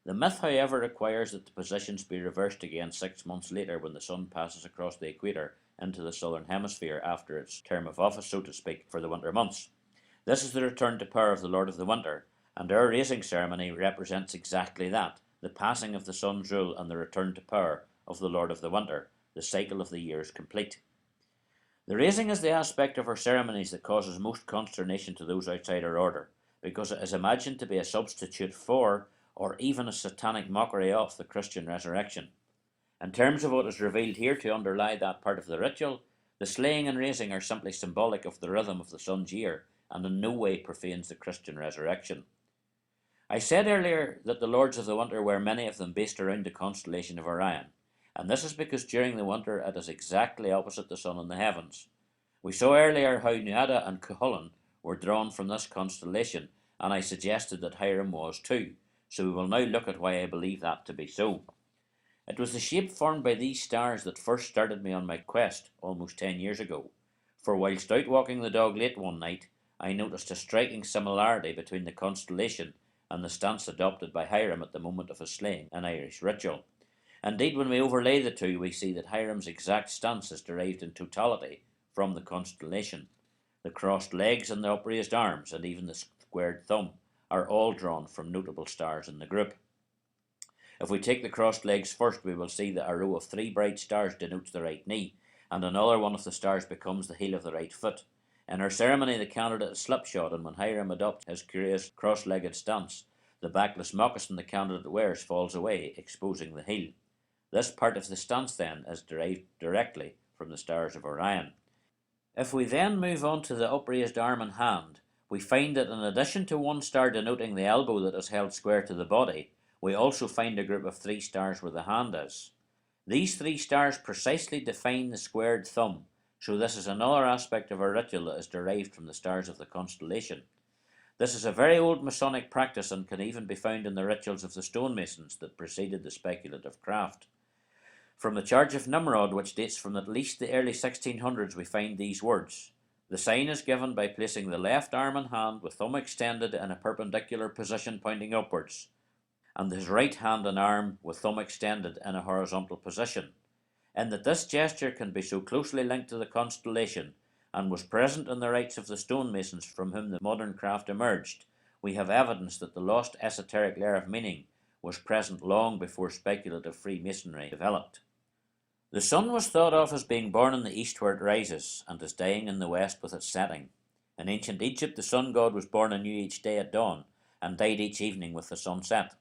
The myth, however, requires that the positions be reversed again 6 months later when the sun passes across the equator into the southern hemisphere after its term of office, so to speak, for the winter months. This is the return to power of the Lord of the Winter, and our raising ceremony represents exactly that, the passing of the sun's rule and the return to power of the Lord of the Winter. The cycle of the year is complete. The raising is the aspect of our ceremonies that causes most consternation to those outside our order, because it is imagined to be a substitute for, or even a satanic mockery of, the Christian resurrection. In terms of what is revealed here to underlie that part of the ritual, the slaying and raising are simply symbolic of the rhythm of the sun's year, and in no way profanes the Christian resurrection. I said earlier that the Lords of the Winter were many of them based around the constellation of Orion, and this is because during the winter it is exactly opposite the sun in the heavens. We saw earlier how Nuada and Cuchulainn were drawn from this constellation, and I suggested that Hiram was too, so we will now look at why I believe that to be so. It was the shape formed by these stars that first started me on my quest almost 10 years ago, for whilst out walking the dog late one night, I noticed a striking similarity between the constellation and the stance adopted by Hiram at the moment of his slaying in Irish ritual. Indeed, when we overlay the two, we see that Hiram's exact stance is derived in totality from the constellation. The crossed legs and the upraised arms, and even the squared thumb, are all drawn from notable stars in the group. If we take the crossed legs first, we will see that a row of 3 bright stars denotes the right knee, and another one of the stars becomes the heel of the right foot. In our ceremony, the candidate is slipshod, and when Hiram adopts his curious cross-legged stance, the backless moccasin the candidate wears falls away, exposing the heel. This part of the stance, then, is derived directly from the stars of Orion. If we then move on to the upraised arm and hand, we find that in addition to one star denoting the elbow that is held square to the body, we also find a group of 3 stars where the hand is. These 3 stars precisely define the squared thumb, so this is another aspect of our ritual that is derived from the stars of the constellation. This is a very old Masonic practice and can even be found in the rituals of the stonemasons that preceded the speculative craft. From the Charge of Nimrod, which dates from at least the early 1600s, we find these words. The sign is given by placing the left arm and hand with thumb extended in a perpendicular position pointing upwards, and his right hand and arm with thumb extended in a horizontal position. In that this gesture can be so closely linked to the constellation and was present in the rites of the stonemasons from whom the modern craft emerged, we have evidence that the lost esoteric layer of meaning was present long before speculative Freemasonry developed. The sun was thought of as being born in the east where it rises, and as dying in the west with its setting. In ancient Egypt, the sun god was born anew each day at dawn, and died each evening with the sunset.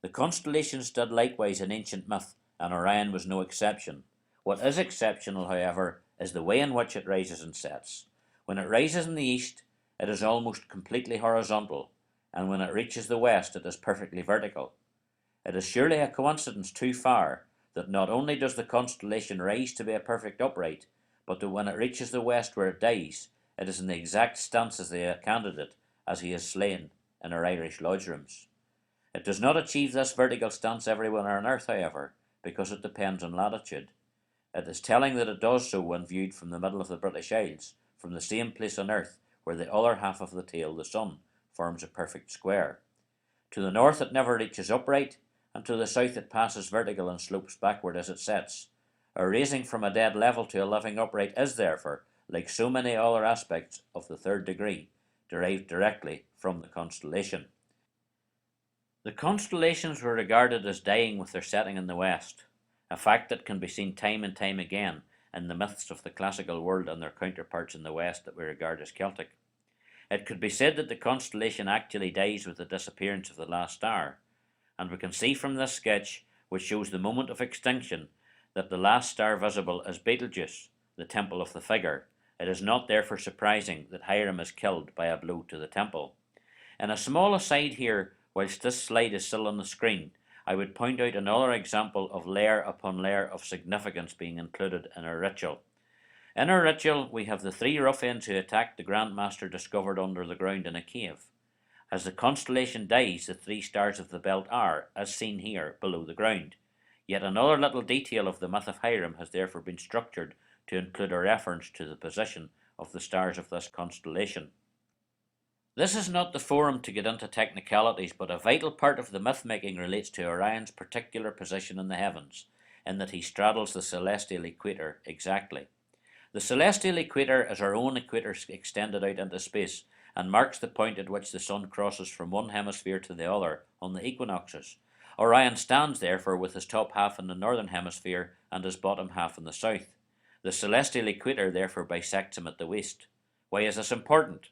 The constellations did likewise in ancient myth, and Orion was no exception. What is exceptional, however, is the way in which it rises and sets. When it rises in the east, it is almost completely horizontal, and when it reaches the west, it is perfectly vertical. It is surely a coincidence too far that not only does the constellation rise to be a perfect upright, but that when it reaches the west where it dies, it is in the exact stance as the candidate as he is slain in our Irish lodge rooms. It does not achieve this vertical stance everywhere on earth, however, because it depends on latitude. It is telling that it does so when viewed from the middle of the British Isles, from the same place on earth where the other half of the tail, the sun, forms a perfect square. To the north it never reaches upright, and to the south it passes vertical and slopes backward as it sets. A raising from a dead level to a living upright is therefore, like so many other aspects of the 3rd degree, derived directly from the constellation. The constellations were regarded as dying with their setting in the west, a fact that can be seen time and time again in the myths of the classical world and their counterparts in the west that we regard as Celtic. It could be said that the constellation actually dies with the disappearance of the last star, and we can see from this sketch, which shows the moment of extinction, that the last star visible is Betelgeuse, the temple of the figure. It is not therefore surprising that Hiram is killed by a blow to the temple. In a small aside here, whilst this slide is still on the screen, I would point out another example of layer upon layer of significance being included in a ritual. In our ritual, we have the three ruffians who attacked the Grand Master discovered under the ground in a cave. As the constellation dies, the three stars of the belt are, as seen here, below the ground. Yet another little detail of the myth of Hiram has therefore been structured to include a reference to the position of the stars of this constellation. This is not the forum to get into technicalities, but a vital part of the myth-making relates to Orion's particular position in the heavens, in that he straddles the celestial equator exactly. The celestial equator is our own equator extended out into space, and marks the point at which the sun crosses from one hemisphere to the other on the equinoxes. Orion stands therefore with his top half in the northern hemisphere and his bottom half in the south. The celestial equator therefore bisects him at the waist. Why is this important?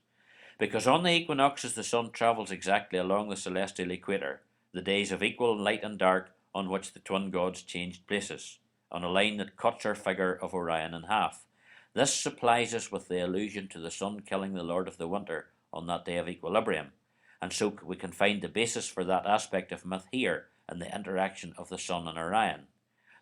Because on the equinoxes the sun travels exactly along the celestial equator, the days of equal light and dark on which the twin gods changed places, on a line that cuts our figure of Orion in half. This supplies us with the allusion to the sun killing the Lord of the Winter on that day of equilibrium, and so we can find the basis for that aspect of myth here in the interaction of the sun and Orion.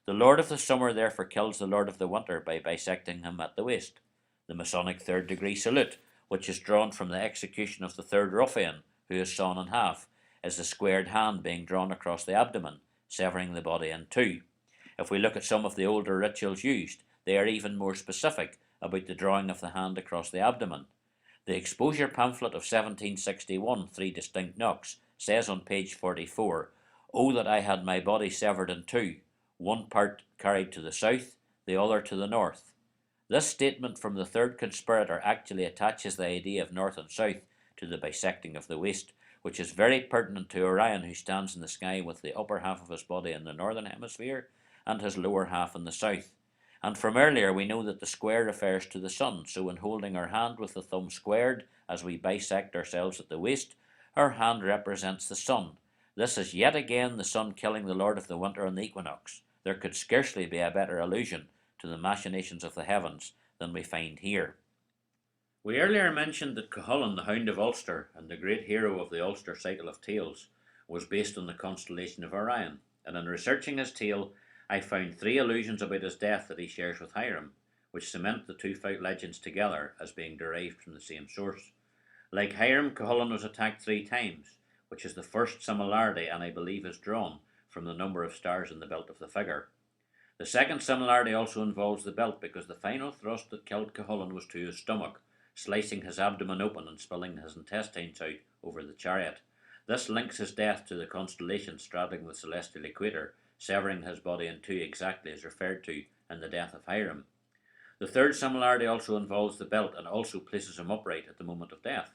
The Lord of the Summer therefore kills the Lord of the Winter by bisecting him at the waist. The Masonic third degree salute, which is drawn from the execution of the third ruffian, who is sawn in half, is the squared hand being drawn across the abdomen, severing the body in two. If we look at some of the older rituals used, they are even more specific about the drawing of the hand across the abdomen. The exposure pamphlet of 1761, Three Distinct Knocks, says on page 44, "Oh, that I had my body severed in two, one part carried to the south, the other to the north." This statement from the third conspirator actually attaches the idea of north and south to the bisecting of the waist, which is very pertinent to Orion, who stands in the sky with the upper half of his body in the northern hemisphere and his lower half in the south. And from earlier we know that the square refers to the sun, so in holding our hand with the thumb squared as we bisect ourselves at the waist, our hand represents the sun. This is yet again the sun killing the Lord of the Winter on the equinox. There could scarcely be a better allusion to the machinations of the heavens than we find here. We earlier mentioned that Cuchulainn, the Hound of Ulster, and the great hero of the Ulster cycle of tales, was based on the constellation of Orion, and in researching his tale I found three allusions about his death that he shares with Hiram, which cement the two legends together as being derived from the same source. Like Hiram, Cuchulainn was attacked 3 times, which is the first similarity, and I believe is drawn from the number of stars in the belt of the figure. The second similarity also involves the belt, because the final thrust that killed Cuchulainn was to his stomach, slicing his abdomen open and spilling his intestines out over the chariot. This links his death to the constellation straddling the celestial equator, severing his body in two exactly as referred to in the death of Hiram. The third similarity also involves the belt and also places him upright at the moment of death.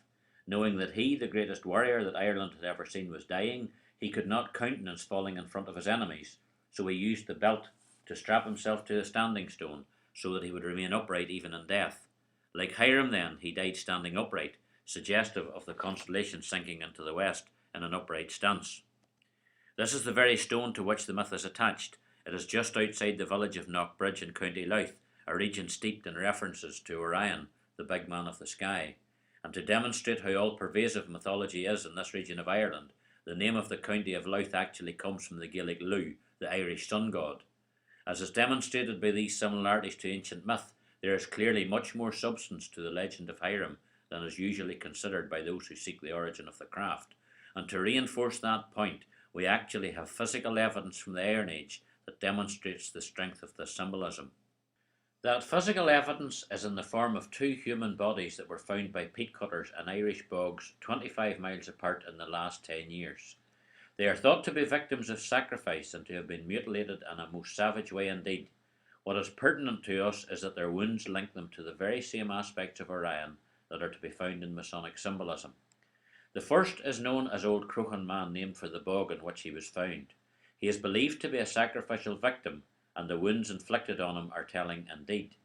Knowing that he, the greatest warrior that Ireland had ever seen, was dying, he could not countenance falling in front of his enemies, so he used the belt to strap himself to a standing stone so that he would remain upright even in death. Like Hiram then, he died standing upright, suggestive of the constellation sinking into the west in an upright stance. This is the very stone to which the myth is attached. It is just outside the village of Knockbridge in County Louth, a region steeped in references to Orion, the big man of the sky. And to demonstrate how all-pervasive mythology is in this region of Ireland, the name of the county of Louth actually comes from the Gaelic Lugh, the Irish sun god. As is demonstrated by these similarities to ancient myth, there is clearly much more substance to the legend of Hiram than is usually considered by those who seek the origin of the craft. And to reinforce that point, we actually have physical evidence from the Iron Age that demonstrates the strength of this symbolism. That physical evidence is in the form of 2 human bodies that were found by peat cutters in Irish bogs 25 miles apart in the last 10 years. They are thought to be victims of sacrifice and to have been mutilated in a most savage way indeed. What is pertinent to us is that their wounds link them to the very same aspects of Orion that are to be found in Masonic symbolism. The first is known as Old Crochan Man, named for the bog in which he was found. He is believed to be a sacrificial victim, and the wounds inflicted on him are telling indeed.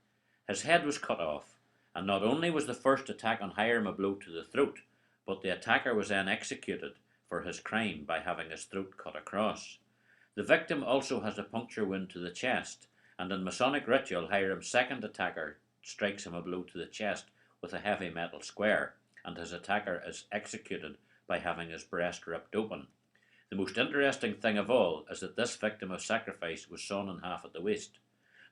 His head was cut off, and not only was the first attack on Hiram a blow to the throat, but the attacker was then executed for his crime by having his throat cut across. The victim also has a puncture wound to the chest, and in Masonic ritual Hiram's second attacker strikes him a blow to the chest with a heavy metal square, and his attacker is executed by having his breast ripped open. The most interesting thing of all is that this victim of sacrifice was sawn in half at the waist.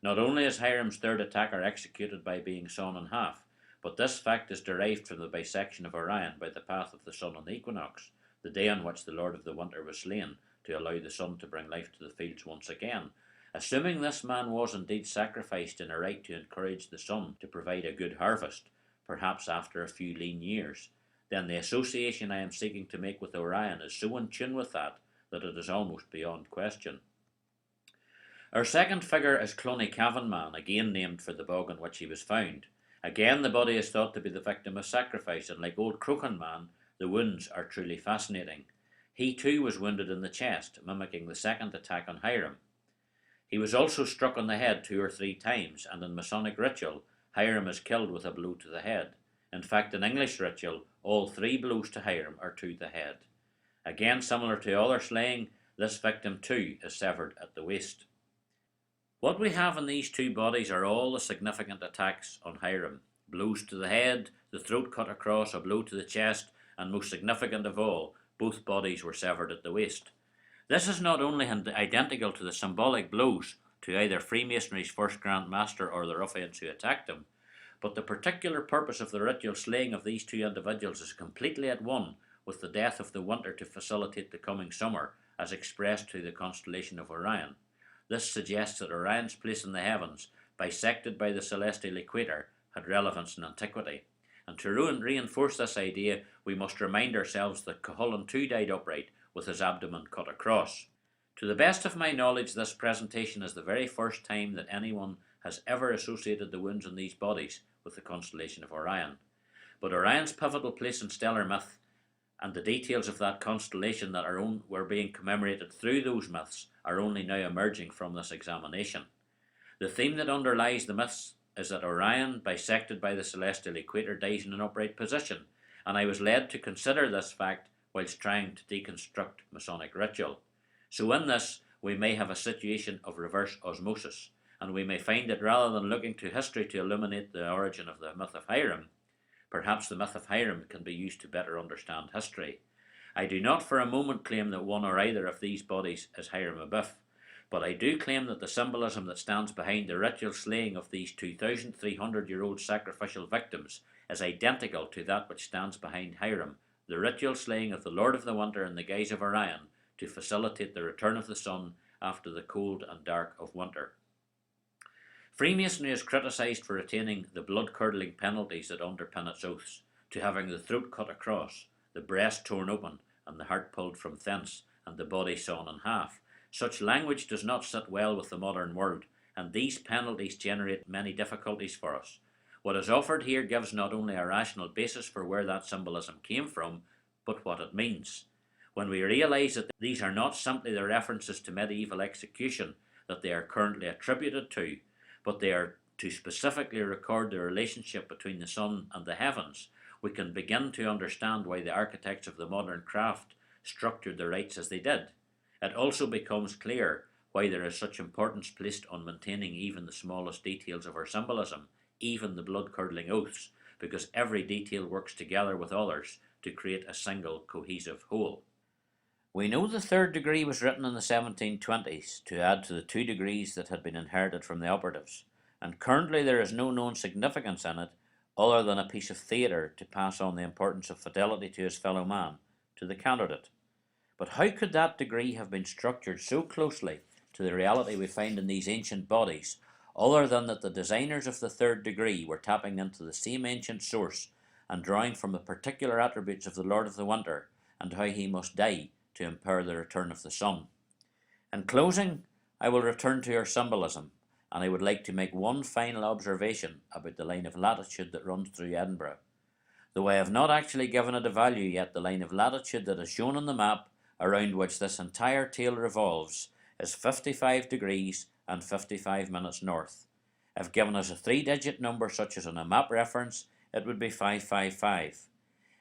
Not only is Hiram's third attacker executed by being sawn in half, but this fact is derived from the bisection of Orion by the path of the sun on the equinox, the day on which the Lord of the Winter was slain, to allow the sun to bring life to the fields once again. Assuming this man was indeed sacrificed in a rite to encourage the sun to provide a good harvest, perhaps after a few lean years, then the association I am seeking to make with Orion is so in tune with that it is almost beyond question. Our second figure is Cloney Cavan Man, again named for the bog in which he was found. Again, the body is thought to be the victim of sacrifice, and like old Croken Man, the wounds are truly fascinating. He too was wounded in the chest, mimicking the second attack on Hiram. He was also struck on the head 2 or 3 times, and in Masonic ritual, Hiram is killed with a blow to the head. In fact, in English ritual, all 3 blows to Hiram are to the head. Again, similar to other slaying, this victim too is severed at the waist. What we have in these 2 bodies are all the significant attacks on Hiram. Blows to the head, the throat cut across, a blow to the chest, and most significant of all, both bodies were severed at the waist. This is not only identical to the symbolic blows to either Freemasonry's first Grand Master or the ruffians who attacked him, but the particular purpose of the ritual slaying of these 2 individuals is completely at one with the death of the winter to facilitate the coming summer, as expressed through the constellation of Orion. This suggests that Orion's place in the heavens, bisected by the celestial equator, had relevance in antiquity. And to reinforce this idea, we must remind ourselves that Cuchulainn too died upright, with his abdomen cut across. To the best of my knowledge, this presentation is the very first time that anyone has ever associated the wounds on these bodies with the constellation of Orion. But Orion's pivotal place in stellar myth and the details of that constellation that were being commemorated through those myths are only now emerging from this examination. The theme that underlies the myths is that Orion, bisected by the celestial equator, dies in an upright position, and I was led to consider this fact whilst trying to deconstruct Masonic ritual. So in this, we may have a situation of reverse osmosis, and we may find that rather than looking to history to illuminate the origin of the myth of Hiram, perhaps the myth of Hiram can be used to better understand history. I do not for a moment claim that one or either of these bodies is Hiram Abiff, but I do claim that the symbolism that stands behind the ritual slaying of these 2,300-year-old sacrificial victims is identical to that which stands behind Hiram, the ritual slaying of the Lord of the Winter in the guise of Orion to facilitate the return of the sun after the cold and dark of winter. Freemasonry is criticised for retaining the blood-curdling penalties that underpin its oaths, to having the throat cut across, the breast torn open, and the heart pulled from thence, and the body sawn in half. Such language does not sit well with the modern world, and these penalties generate many difficulties for us. What is offered here gives not only a rational basis for where that symbolism came from, but what it means. When we realise that these are not simply the references to medieval execution that they are currently attributed to, but they are to specifically record the relationship between the sun and the heavens, we can begin to understand why the architects of the modern craft structured the rites as they did. It also becomes clear why there is such importance placed on maintaining even the smallest details of our symbolism, even the blood-curdling oaths, because every detail works together with others to create a single cohesive whole. We know the third degree was written in the 1720s to add to the 2 degrees that had been inherited from the operatives, and currently there is no known significance in it other than a piece of theatre to pass on the importance of fidelity to his fellow man, to the candidate. But how could that degree have been structured so closely to the reality we find in these ancient bodies, other than that the designers of the third degree were tapping into the same ancient source and drawing from the particular attributes of the Lord of the Winter and how he must die to impair the return of the sun? In closing, I will return to our symbolism, and I would like to make one final observation about the line of latitude that runs through Edinburgh. Though I have not actually given it a value yet, the line of latitude that is shown on the map around which this entire tale revolves is 55 degrees and 55 minutes north. If given as a 3-digit number such as on a map reference, it would be 555.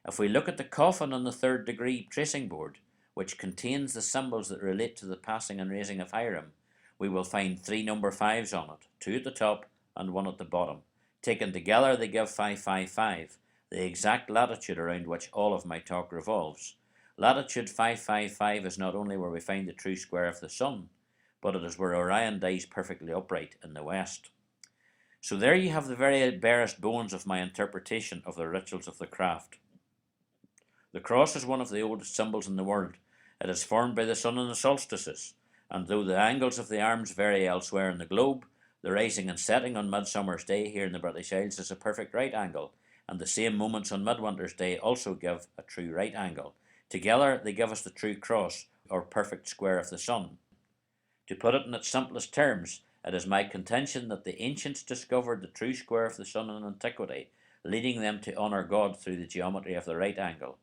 If we look at the coffin on the third degree tracing board, which contains the symbols that relate to the passing and raising of Hiram, we will find 3 number 5s on it, 2 at the top and 1 at the bottom. Taken together they give 555, the exact latitude around which all of my talk revolves. Latitude 555 is not only where we find the true square of the sun, but it is where Orion dies perfectly upright in the west. So there you have the very barest bones of my interpretation of the rituals of the craft. The cross is one of the oldest symbols in the world. It is formed by the sun and the solstices, and though the angles of the arms vary elsewhere in the globe, the rising and setting on Midsummer's Day here in the British Isles is a perfect right angle, and the same moments on Midwinter's Day also give a true right angle. Together they give us the true cross, or perfect square of the sun. To put it in its simplest terms, it is my contention that the ancients discovered the true square of the sun in antiquity, leading them to honour God through the geometry of the right angle.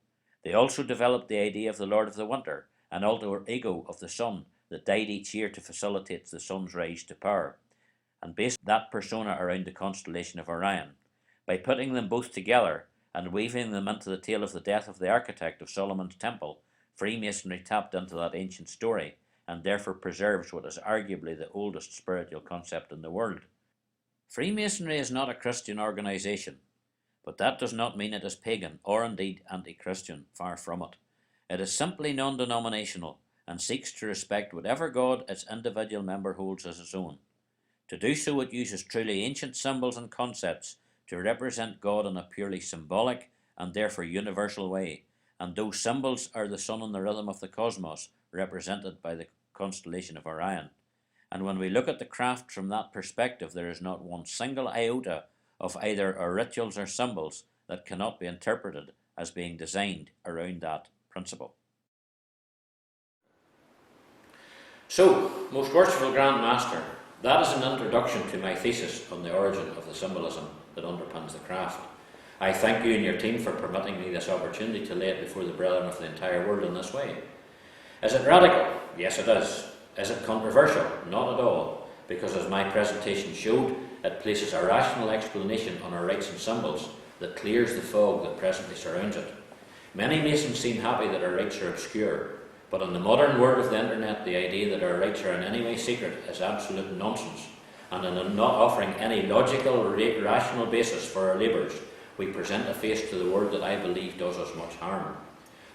They also developed the idea of the Lord of the Winter, an alter ego of the sun that died each year to facilitate the sun's rise to power, and based that persona around the constellation of Orion. By putting them both together and weaving them into the tale of the death of the architect of Solomon's temple, Freemasonry tapped into that ancient story and therefore preserves what is arguably the oldest spiritual concept in the world. Freemasonry is not a Christian organisation, but that does not mean it is pagan or indeed anti-Christian, far from it. It is simply non-denominational and seeks to respect whatever God its individual member holds as his own. To do so, it uses truly ancient symbols and concepts to represent God in a purely symbolic and therefore universal way, and those symbols are the sun and the rhythm of the cosmos, represented by the constellation of Orion. And when we look at the craft from that perspective, there is not one single iota of either our rituals or symbols that cannot be interpreted as being designed around that principle. So, most worshipful Grand Master, that is an introduction to my thesis on the origin of the symbolism that underpins the craft. I thank you and your team for permitting me this opportunity to lay it before the brethren of the entire world in this way. Is it radical? Yes, it is. Is it controversial? Not at all, because as my presentation showed, it places a rational explanation on our rites and symbols that clears the fog that presently surrounds it. Many Masons seem happy that our rites are obscure, but in the modern world of the internet, the idea that our rites are in any way secret is absolute nonsense, and in not offering any logical or rational basis for our labours, we present a face to the world that I believe does us much harm.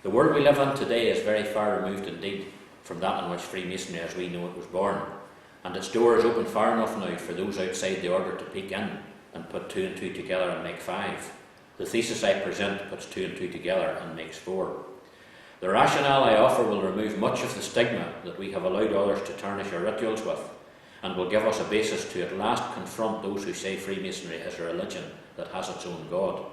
The world we live in today is very far removed indeed from that in which Freemasonry as we know it was born, and its door is open far enough now for those outside the order to peek in and put 2 and 2 together and make 5. The thesis I present puts 2 and 2 together and makes 4. The rationale I offer will remove much of the stigma that we have allowed others to tarnish our rituals with, and will give us a basis to at last confront those who say Freemasonry is a religion that has its own God.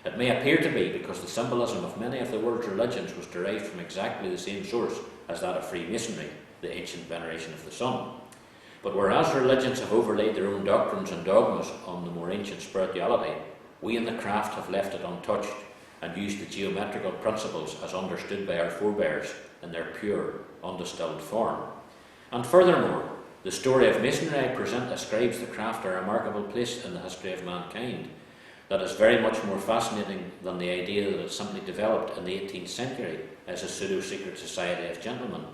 It may appear to be because the symbolism of many of the world's religions was derived from exactly the same source as that of Freemasonry, the ancient veneration of the sun. But whereas religions have overlaid their own doctrines and dogmas on the more ancient spirituality, we in the craft have left it untouched and used the geometrical principles as understood by our forebears in their pure, undistilled form. And furthermore, the story of Masonry I present ascribes the craft a remarkable place in the history of mankind that is very much more fascinating than the idea that it simply developed in the 18th century as a pseudo-secret society of gentlemen.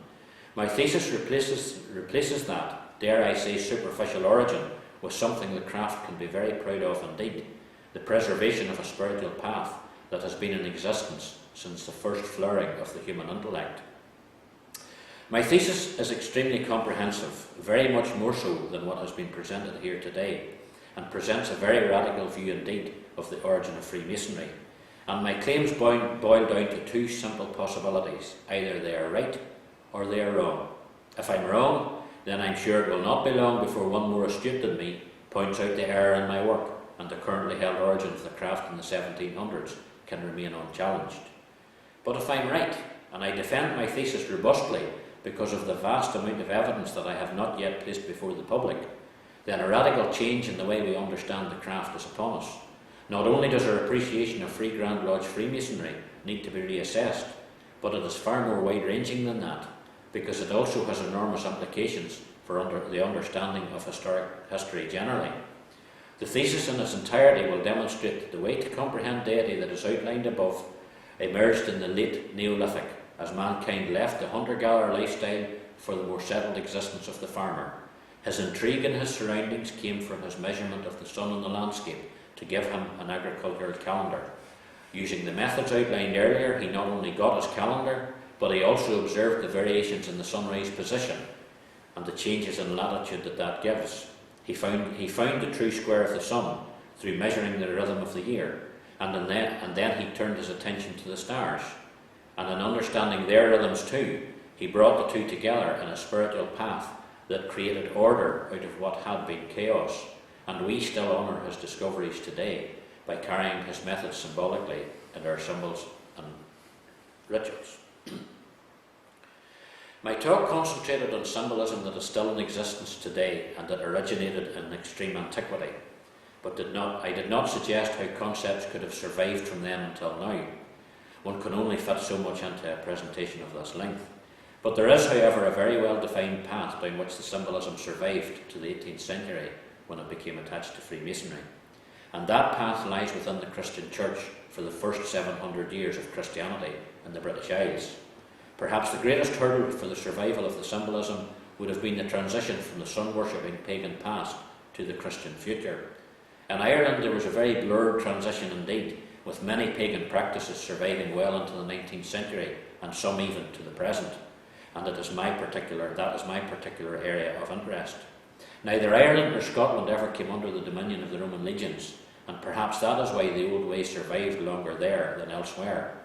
My thesis replaces that, dare I say, superficial origin with something the craft can be very proud of indeed, the preservation of a spiritual path that has been in existence since the first flowering of the human intellect. My thesis is extremely comprehensive, very much more so than what has been presented here today, and presents a very radical view indeed of the origin of Freemasonry. And my claims boil down to 2 simple possibilities. Either they are right or they are wrong. If I'm wrong, then I'm sure it will not be long before one more astute than me points out the error in my work, and the currently held origin of the craft in the 1700s can remain unchallenged. But if I'm right, and I defend my thesis robustly because of the vast amount of evidence that I have not yet placed before the public, then a radical change in the way we understand the craft is upon us. Not only does our appreciation of Free Grand Lodge Freemasonry need to be reassessed, but it is far more wide-ranging than that, because it also has enormous implications for the understanding of historic history generally. The thesis in its entirety will demonstrate that the way to comprehend deity that is outlined above emerged in the late Neolithic, as mankind left the hunter-gatherer lifestyle for the more settled existence of the farmer. His intrigue in his surroundings came from his measurement of the sun and the landscape to give him an agricultural calendar. Using the methods outlined earlier, he not only got his calendar, but he also observed the variations in the sunrise position, and the changes in latitude that gives. He found the true square of the sun through measuring the rhythm of the year, and then he turned his attention to the stars. And in understanding their rhythms too, he brought the two together in a spiritual path that created order out of what had been chaos. And we still honour his discoveries today by carrying his methods symbolically in our symbols and rituals. My talk concentrated on symbolism that is still in existence today and that originated in extreme antiquity, but I did not suggest how concepts could have survived from then until now. One can only fit so much into a presentation of this length. But there is, however, a very well-defined path down which the symbolism survived to the 18th century when it became attached to Freemasonry. And that path lies within the Christian Church for the first 700 years of Christianity in the British Isles. Perhaps the greatest hurdle for the survival of the symbolism would have been the transition from the sun-worshipping pagan past to the Christian future. In Ireland there was a very blurred transition indeed, with many pagan practices surviving well into the 19th century and some even to the present. And that is my particular area of interest. Neither Ireland nor Scotland ever came under the dominion of the Roman legions, and perhaps that is why the old ways survived longer there than elsewhere.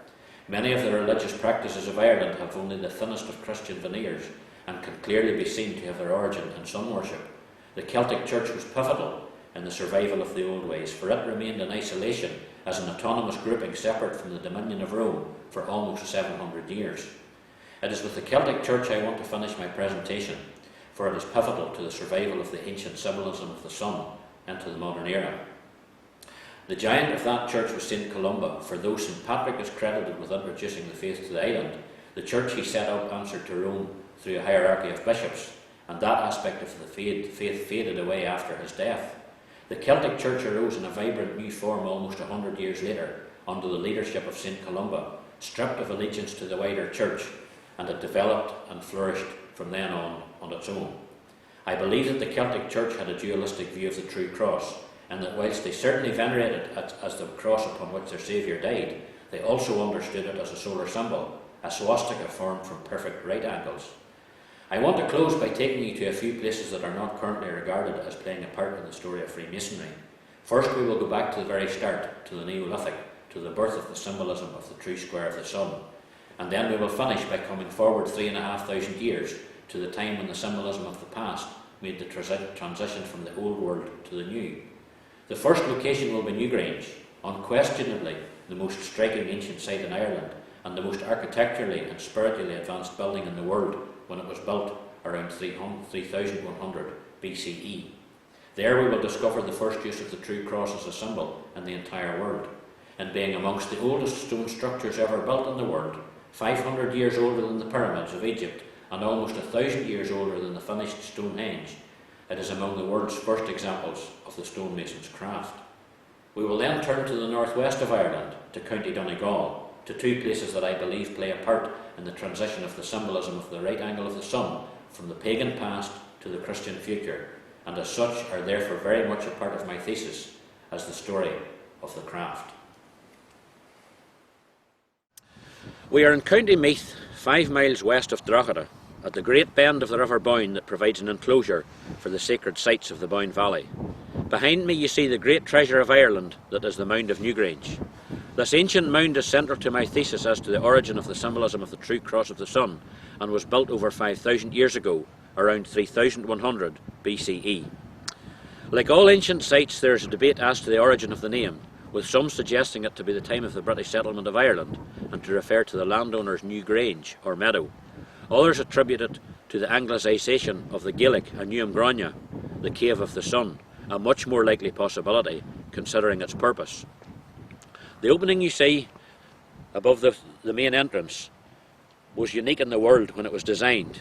Many of the religious practices of Ireland have only the thinnest of Christian veneers and can clearly be seen to have their origin in sun worship. The Celtic Church was pivotal in the survival of the old ways, for it remained in isolation as an autonomous grouping separate from the dominion of Rome for almost 700 years. It is with the Celtic Church I want to finish my presentation, for it is pivotal to the survival of the ancient symbolism of the sun into the modern era. The giant of that church was St. Columba, for though St. Patrick is credited with introducing the faith to the island, the church he set up answered to Rome through a hierarchy of bishops, and that aspect of the faith faded away after his death. The Celtic Church arose in a vibrant new form almost 100 years later, under the leadership of St. Columba, stripped of allegiance to the wider church, and it developed and flourished from then on its own. I believe that the Celtic Church had a dualistic view of the true cross, and that whilst they certainly venerated it as the cross upon which their Saviour died, they also understood it as a solar symbol, a swastika formed from perfect right angles. I want to close by taking you to a few places that are not currently regarded as playing a part in the story of Freemasonry. First, we will go back to the very start, to the Neolithic, to the birth of the symbolism of the true square of the sun. And then we will finish by coming forward 3,500 years to the time when the symbolism of the past made the transition from the old world to the new. The first location will be Newgrange, unquestionably the most striking ancient site in Ireland and the most architecturally and spiritually advanced building in the world when it was built around 3100 BCE. There we will discover the first use of the true cross as a symbol in the entire world, and being amongst the oldest stone structures ever built in the world, 500 years older than the pyramids of Egypt and almost 1,000 years older than the finished Stonehenge, it is among the world's first examples of the stonemason's craft. We will then turn to the northwest of Ireland, to County Donegal, to two places that I believe play a part in the transition of the symbolism of the right angle of the sun from the pagan past to the Christian future, and as such are therefore very much a part of my thesis as the story of the craft. We are in County Meath, 5 miles west of Drogheda, at the great bend of the River Boyne that provides an enclosure for the sacred sites of the Boyne Valley. Behind me you see the great treasure of Ireland that is the mound of Newgrange. This ancient mound is central to my thesis as to the origin of the symbolism of the true cross of the sun, and was built over 5,000 years ago, around 3100 BCE. Like all ancient sites, there is a debate as to the origin of the name, with some suggesting it to be the time of the British settlement of Ireland and to refer to the landowner's new grange or meadow. Others attribute it to the anglicisation of the Gaelic Anuam Grania, the cave of the sun, a much more likely possibility considering its purpose. The opening you see above the main entrance was unique in the world when it was designed.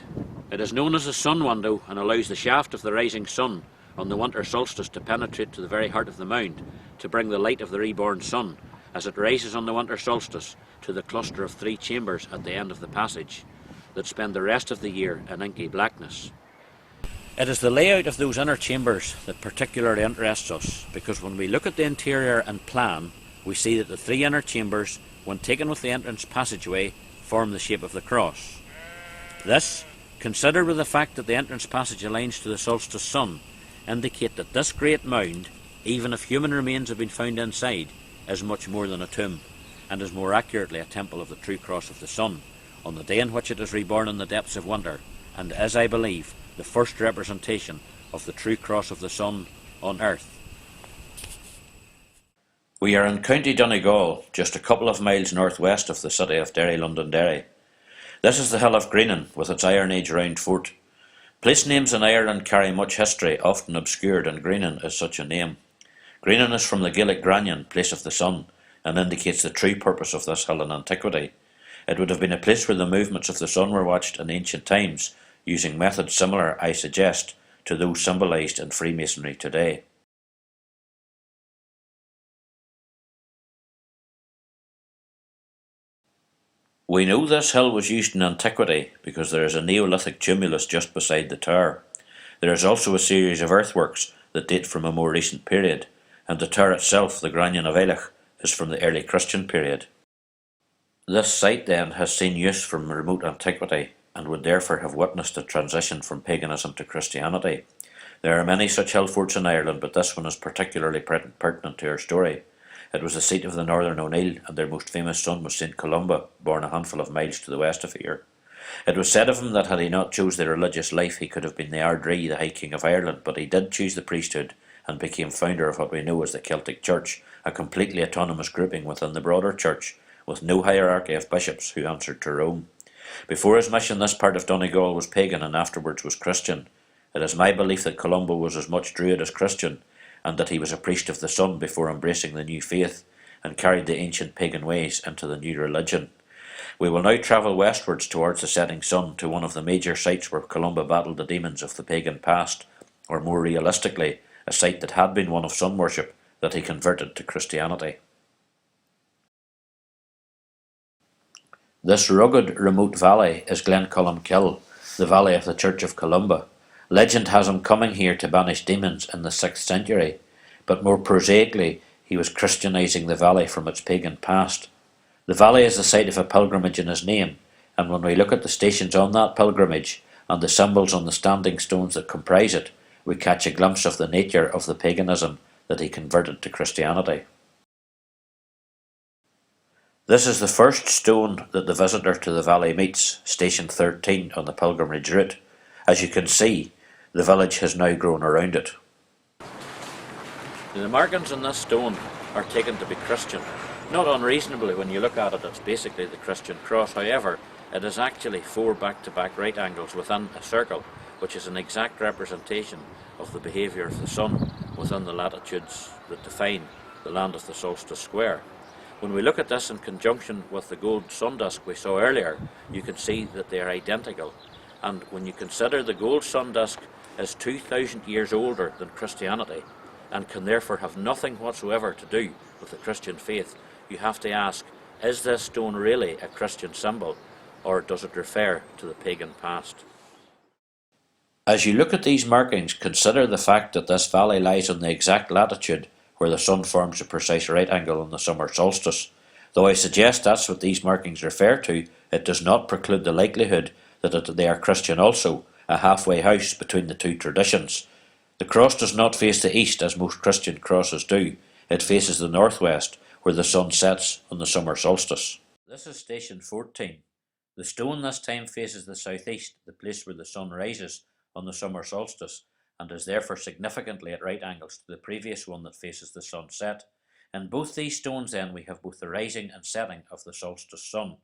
It is known as a sun window and allows the shaft of the rising sun on the winter solstice to penetrate to the very heart of the mound to bring the light of the reborn sun as it rises on the winter solstice to the cluster of 3 chambers at the end of the passage that spend the rest of the year in inky blackness. It is the layout of those inner chambers that particularly interests us, because when we look at the interior and plan, we see that the 3 inner chambers, when taken with the entrance passageway, form the shape of the cross. This, considered with the fact that the entrance passage aligns to the solstice sun, indicate that this great mound, even if human remains have been found inside, is much more than a tomb, and is more accurately a temple of the true cross of the sun, on the day in which it is reborn in the depths of winter, and is, I believe, the first representation of the true cross of the sun on earth. We are in County Donegal, just a couple of miles northwest of the city of Derry, Londonderry. This is the hill of Greenan, with its Iron Age round fort. Place names in Ireland carry much history, often obscured, and Greenan is such a name. Greenan is from the Gaelic Granion, place of the sun, and indicates the true purpose of this hill in antiquity. It would have been a place where the movements of the sun were watched in ancient times, using methods similar, I suggest, to those symbolised in Freemasonry today. We know this hill was used in antiquity because there is a Neolithic tumulus just beside the tower. There is also a series of earthworks that date from a more recent period, and the tower itself, the Granion of Eilech, is from the early Christian period. This site then has seen use from remote antiquity, and would therefore have witnessed a transition from paganism to Christianity. There are many such hill forts in Ireland, but this one is particularly pertinent to our story. It was the seat of the Northern O'Neill, and their most famous son was St Columba, born a handful of miles to the west of here. It was said of him that had he not chose the religious life, he could have been the Ardree, the High King of Ireland, but he did choose the priesthood, and became founder of what we know as the Celtic Church, a completely autonomous grouping within the broader church, with no hierarchy of bishops who answered to Rome. Before his mission, this part of Donegal was pagan and afterwards was Christian. It is my belief that Columba was as much Druid as Christian, and that he was a priest of the sun before embracing the new faith, and carried the ancient pagan ways into the new religion. We will now travel westwards towards the setting sun to one of the major sites where Columba battled the demons of the pagan past, or more realistically, a site that had been one of sun worship that he converted to Christianity. This rugged, remote valley is Glencolumkill, the valley of the Church of Columba. Legend has him coming here to banish demons in the 6th century, but more prosaically, he was Christianizing the valley from its pagan past. The valley is the site of a pilgrimage in his name, and when we look at the stations on that pilgrimage, and the symbols on the standing stones that comprise it, we catch a glimpse of the nature of the paganism that he converted to Christianity. This is the first stone that the visitor to the valley meets, station 13 on the pilgrimage route. As you can see, the village has now grown around it. The markings on this stone are taken to be Christian. Not unreasonably, when you look at it, it's basically the Christian cross. However, it is actually 4 back-to-back right angles within a circle, which is an exact representation of the behaviour of the sun within the latitudes that define the land of the solstice square. When we look at this in conjunction with the gold sun disk we saw earlier, you can see that they are identical. And when you consider the gold sun disk is 2,000 years older than Christianity, and can therefore have nothing whatsoever to do with the Christian faith, you have to ask, is this stone really a Christian symbol, or does it refer to the pagan past? As you look at these markings, consider the fact that this valley lies on the exact latitude where the sun forms a precise right angle on the summer solstice. Though I suggest that's what these markings refer to, it does not preclude the likelihood that they are Christian also, a halfway house between the two traditions. The cross does not face the east as most Christian crosses do. It faces the northwest, where the sun sets on the summer solstice. This is station 14. The stone this time faces the southeast, the place where the sun rises on the summer solstice, and is therefore significantly at right angles to the previous one that faces the sunset. In both these stones then we have both the rising and setting of the solstice sun.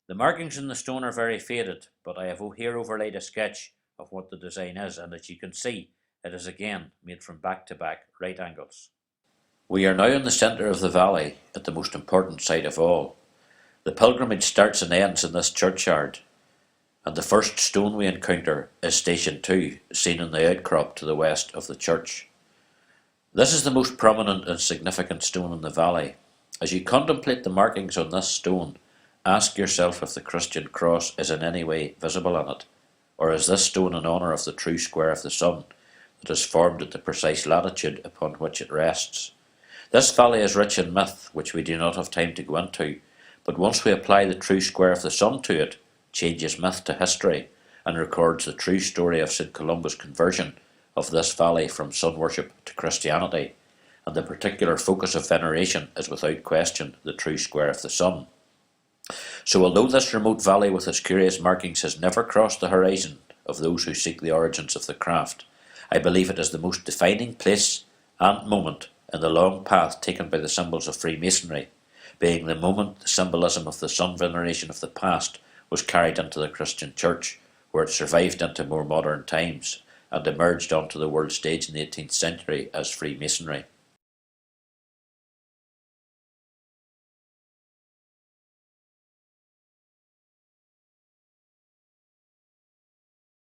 The markings in the stone are very faded, but I have here overlaid a sketch of what the design is, and as you can see, it is again made from back-to-back right angles. We are now in the centre of the valley, at the most important site of all. The pilgrimage starts and ends in this churchyard, and the first stone we encounter is station 2, seen in the outcrop to the west of the church. This is the most prominent and significant stone in the valley. As you contemplate the markings on this stone, ask yourself if the Christian cross is in any way visible in it, or is this stone in honour of the true square of the sun that is formed at the precise latitude upon which it rests. This valley is rich in myth, which we do not have time to go into, but once we apply the true square of the sun to it, changes myth to history, and records the true story of St. Columba's conversion of this valley from sun worship to Christianity, and the particular focus of veneration is without question the true square of the sun. So although this remote valley with its curious markings has never crossed the horizon of those who seek the origins of the craft, I believe it is the most defining place and moment in the long path taken by the symbols of Freemasonry, being the moment the symbolism of the sun veneration of the past was carried into the Christian Church, where it survived into more modern times and emerged onto the world stage in the 18th century as Freemasonry.